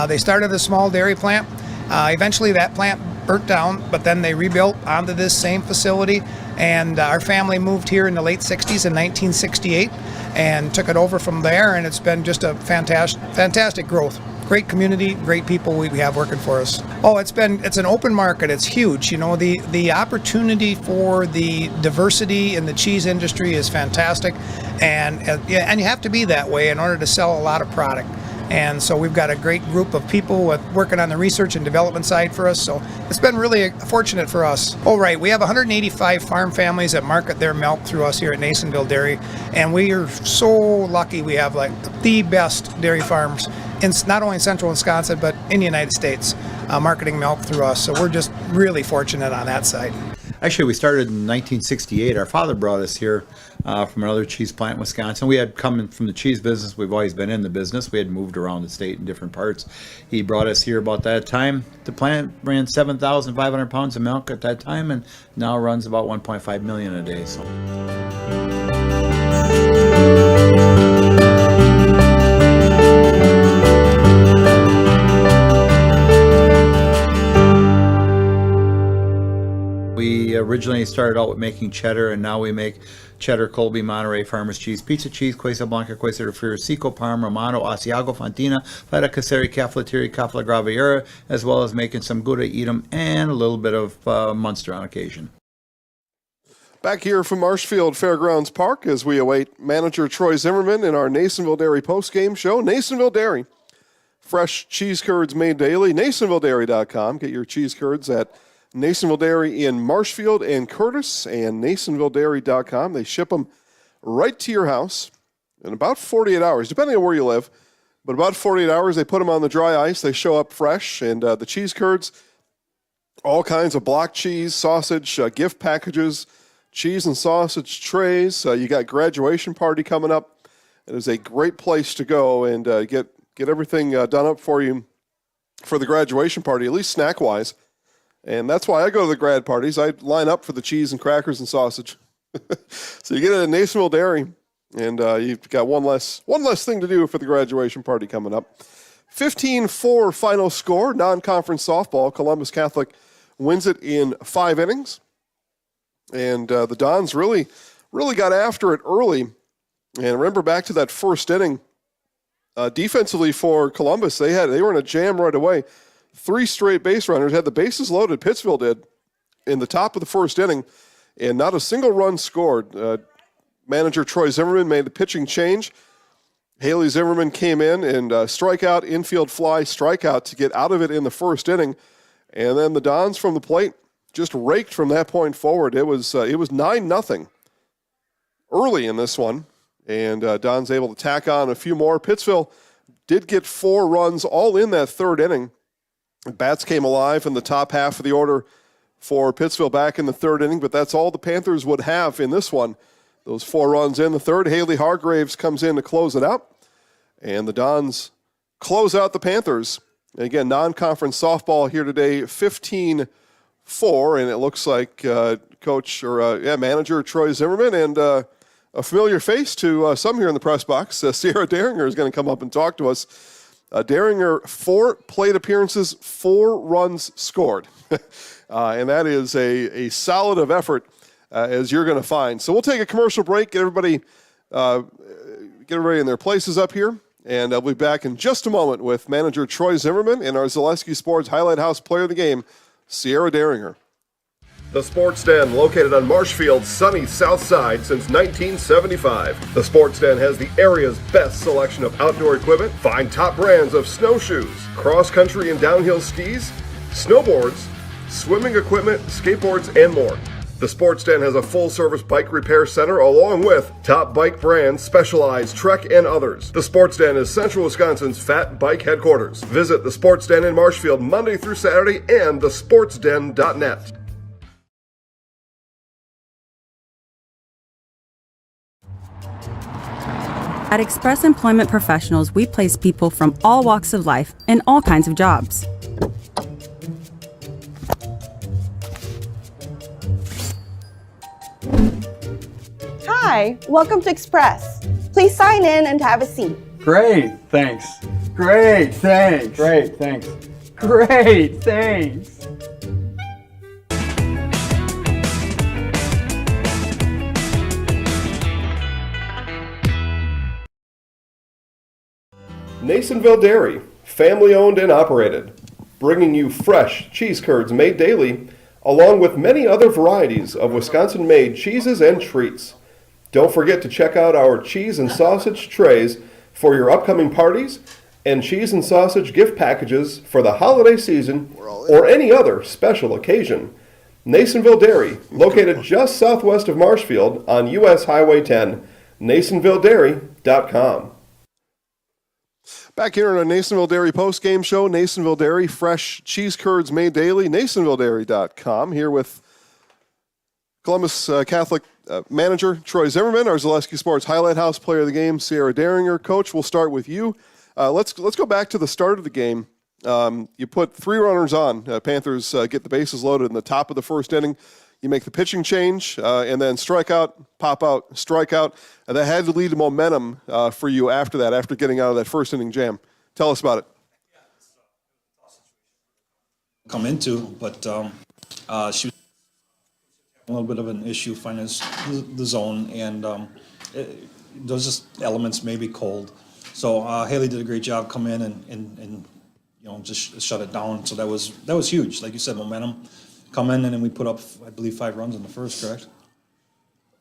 they started a small dairy plant. Eventually that plant burnt down, but then they rebuilt onto this same facility, and our family moved here in the late 60s in 1968 and took it over from there, and it's been just a fantastic growth. Great community, great people we have working for us. Oh, it's an open market. It's huge. You know, the opportunity for the diversity in the cheese industry is fantastic, and you have to be that way in order to sell a lot of product. And so we've got a great group of people working on the research and development side for us. So it's been really fortunate for us. Oh, right. We have 185 farm families that market their milk through us here at Nasonville Dairy. And we are so lucky we have like the best dairy farms in not only in central Wisconsin, but in the United States, marketing milk through us. So we're just really fortunate on that side. Actually, we started in 1968. Our father brought us here from another cheese plant in Wisconsin. We had come from the cheese business. We've always been in the business. We had moved around the state in different parts. He brought us here about that time. The plant ran 7,500 pounds of milk at that time, and now runs about 1.5 million a day. So. We originally started out with making cheddar, and now we make cheddar, Colby, Monterey, Farmers Cheese, Pizza Cheese, Quesa Blanca, Quesa de Friar, Seco, Parma, Romano, Asiago, Fontina, Feta Caseri, Cafflettieri, Cafla Graviera, as well as making some Gouda Edam and a little bit of Munster on occasion. Back here from Marshfield Fairgrounds Park as we await manager Troy Zimmerman in our Nasonville Dairy postgame show. Nasonville Dairy, fresh cheese curds made daily. NasonvilleDairy.com. Get your cheese curds at Nasonville Dairy in Marshfield and Curtis, and NasonvilleDairy.com. They ship them right to your house in about 48 hours, depending on where you live. But about 48 hours, they put them on the dry ice. They show up fresh, and the cheese curds, all kinds of block cheese, sausage, gift packages, cheese and sausage trays. You got graduation party coming up. It is a great place to go and get everything done up for you for the graduation party, at least snack-wise. And that's why I go to the grad parties. I line up for the cheese and crackers and sausage. So you get it at Nasonville Dairy, and you've got one less thing to do for the graduation party coming up. 15-4 final score, non-conference softball. Columbus Catholic wins it in 5 innings. And the Dons really got after it early. And remember back to that first inning, defensively for Columbus, they were in a jam right away. 3 straight base runners, had the bases loaded, Pittsville did, in the top of the first inning, and not a single run scored. Manager Troy Zimmerman made the pitching change. Haley Zimmerman came in and strikeout, infield fly, strikeout to get out of it in the first inning. And then the Dons from the plate just raked from that point forward. It was 9-0 early in this one. And Don's able to tack on a few more. Pittsville did get 4 runs all in that third inning. Bats came alive in the top half of the order for Pittsville back in the third inning, but that's all the Panthers would have in this one. Those 4 runs in the third. Haley Hargraves comes in to close it out. And the Dons close out the Panthers. And again, non-conference softball here today, 15-4. And it looks like manager Troy Zimmerman and a familiar face to some here in the press box. Sierra Deringer is going to come up and talk to us. Deringer, 4 plate appearances, 4 runs scored. And that is a solid of effort, as you're going to find. So we'll take a commercial break, get everybody in their places up here, and we'll be back in just a moment with manager Troy Zimmerman and our Zaleski Sports Highlight House player of the game, Sierra Deringer. The Sports Den, located on Marshfield's sunny south side since 1975. The Sports Den has the area's best selection of outdoor equipment. Find top brands of snowshoes, cross-country and downhill skis, snowboards, swimming equipment, skateboards, and more. The Sports Den has a full-service bike repair center along with top bike brands, Specialized, Trek, and others. The Sports Den is Central Wisconsin's Fat Bike headquarters. Visit the Sports Den in Marshfield Monday through Saturday and thesportsden.net. At Express Employment Professionals, we place people from all walks of life in all kinds of jobs. Hi, welcome to Express. Please sign in and have a seat. Great, thanks. Great, thanks. Great, thanks. Great, thanks. Nasonville Dairy, family owned and operated, bringing you fresh cheese curds made daily, along with many other varieties of Wisconsin-made cheeses and treats. Don't forget to check out our cheese and sausage trays for your upcoming parties and cheese and sausage gift packages for the holiday season or any other special occasion. Nasonville Dairy, located just southwest of Marshfield on US Highway 10, NasonvilleDairy.com. Back here on our Nasonville Dairy post-game show, Nasonville Dairy, fresh cheese curds made daily, NasonvilleDairy.com. Here with Columbus Catholic manager Troy Zimmerman, our Zaleski Sports Highlight House player of the game, Sierra Deringer. Coach, we'll start with you. Let's go back to the start of the game. You put 3 runners on. Panthers get the bases loaded in the top of the first inning. You make the pitching change, and then strikeout, pop out, strikeout. And that had to lead to momentum for you after that, after getting out of that first inning jam. Tell us about it. Come into, but she was a little bit of an issue finding the zone, and those just elements may be cold. So Haley did a great job, come in and just shut it down. So that was huge. Like you said, momentum. Come in, and then we put up, I believe, 5 runs in the first, correct?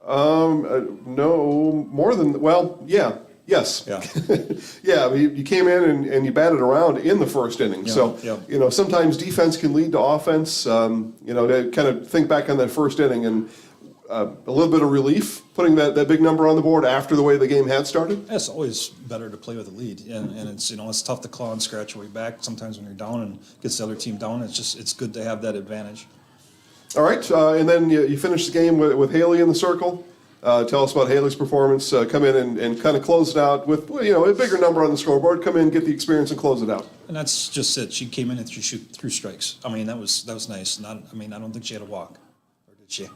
No, more than, well, yeah, yes. Yeah. Yeah, I mean, you came in and you batted around in the first inning. Yeah, So, yeah. Sometimes defense can lead to offense. To kind of think back on that first inning and a little bit of relief, putting that big number on the board after the way the game had started. Yeah, it's always better to play with a lead, and it's it's tough to claw and scratch your way back sometimes when you're down and gets the other team down. It's good to have that advantage. All right, and then you finish the game with Haley in the circle. Tell us about Haley's performance. Come in and kind of close it out with a bigger number on the scoreboard. Come in, get the experience, and close it out. And that's just it. She came in and threw strikes. I mean, that was nice. I don't think she had a walk, or did she?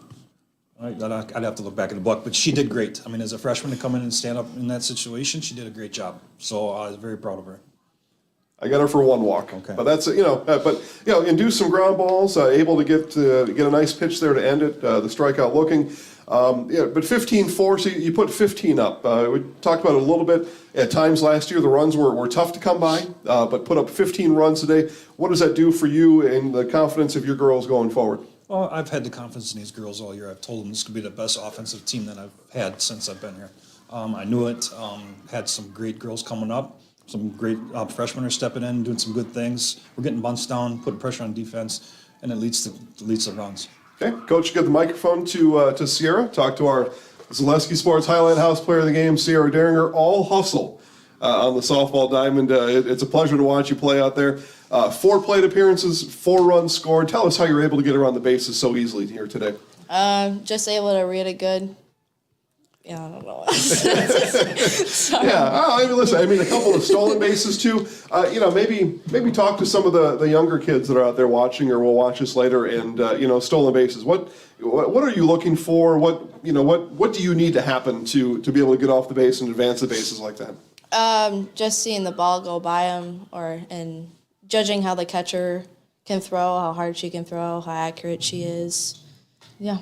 I'd have to look back in the book, but she did great. I mean, as a freshman to come in and stand up in that situation, she did a great job. So I was very proud of her. I got her for one walk. Okay. But that's, and do some ground balls, able to get a nice pitch there to end it, the strikeout looking. But 15-4, so you put 15 up. We talked about it a little bit. At times last year, the runs were tough to come by, but put up 15 runs today. What does that do for you and the confidence of your girls going forward? Well, I've had the confidence in these girls all year. I've told them this could be the best offensive team that I've had since I've been here. I knew it. Had some great girls coming up. Some great freshmen are stepping in, doing some good things. We're getting bunts down, putting pressure on defense, and it leads to runs. Okay, Coach, give the microphone to Sierra. Talk to our Zaleski Sports Highlight House Player of the Game, Sierra Deringer. All hustle on the softball diamond. It's a pleasure to watch you play out there. 4 plate appearances, 4 runs scored. Tell us how you're able to get around the bases so easily here today. Just able to read it good. Yeah, I don't know. Listen, a couple of stolen bases too. Maybe talk to some of the younger kids that are out there watching or will watch us later. And stolen bases. What are you looking for? What do you need to happen to be able to get off the base and advance the bases like that? Just seeing the ball go by them, and judging how the catcher can throw, how hard she can throw, how accurate she is. Yeah.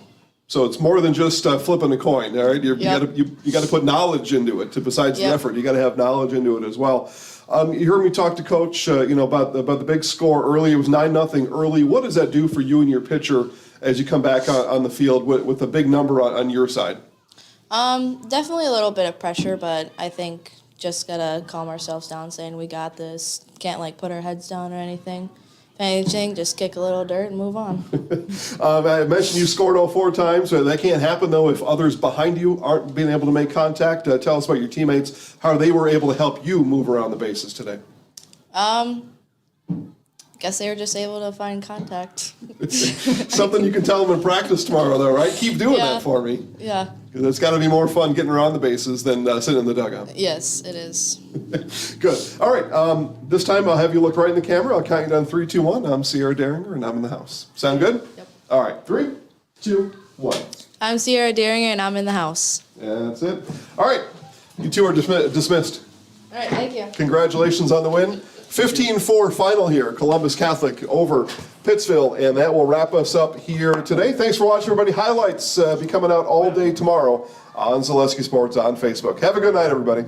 So it's more than just flipping a coin, all right? You got to put knowledge into it. Besides the effort, you got to have knowledge into it as well. You heard me talk to Coach, about the big score early. It was 9-0 early. What does that do for you and your pitcher as you come back on the field with a big number on your side? Definitely a little bit of pressure, but I think just gotta calm ourselves down, saying we got this. Can't put our heads down or anything. Anything, just kick a little dirt and move on. I mentioned you scored all 4 times. That can't happen, though, if others behind you aren't being able to make contact. Tell us about your teammates, how they were able to help you move around the bases today. Guess they were just able to find contact. Something you can tell them in practice tomorrow, though, right? Keep doing that for me. Yeah. Because it's got to be more fun getting around the bases than sitting in the dugout. Yes, it is. Good. All right. This time I'll have you look right in the camera. I'll count you down 3, 2, 1. I'm Sierra Deringer, and I'm in the house. Sound good? Yep. All right. 3, 2, 1. I'm Sierra Deringer, and I'm in the house. That's it. All right. You two are dismissed. All right, thank you. Congratulations on the win. 15-4 final here, Columbus Catholic over Pittsville, and that will wrap us up here today. Thanks for watching, everybody. Highlights be coming out all day tomorrow on Zaleski Sports on Facebook. Have a good night, everybody.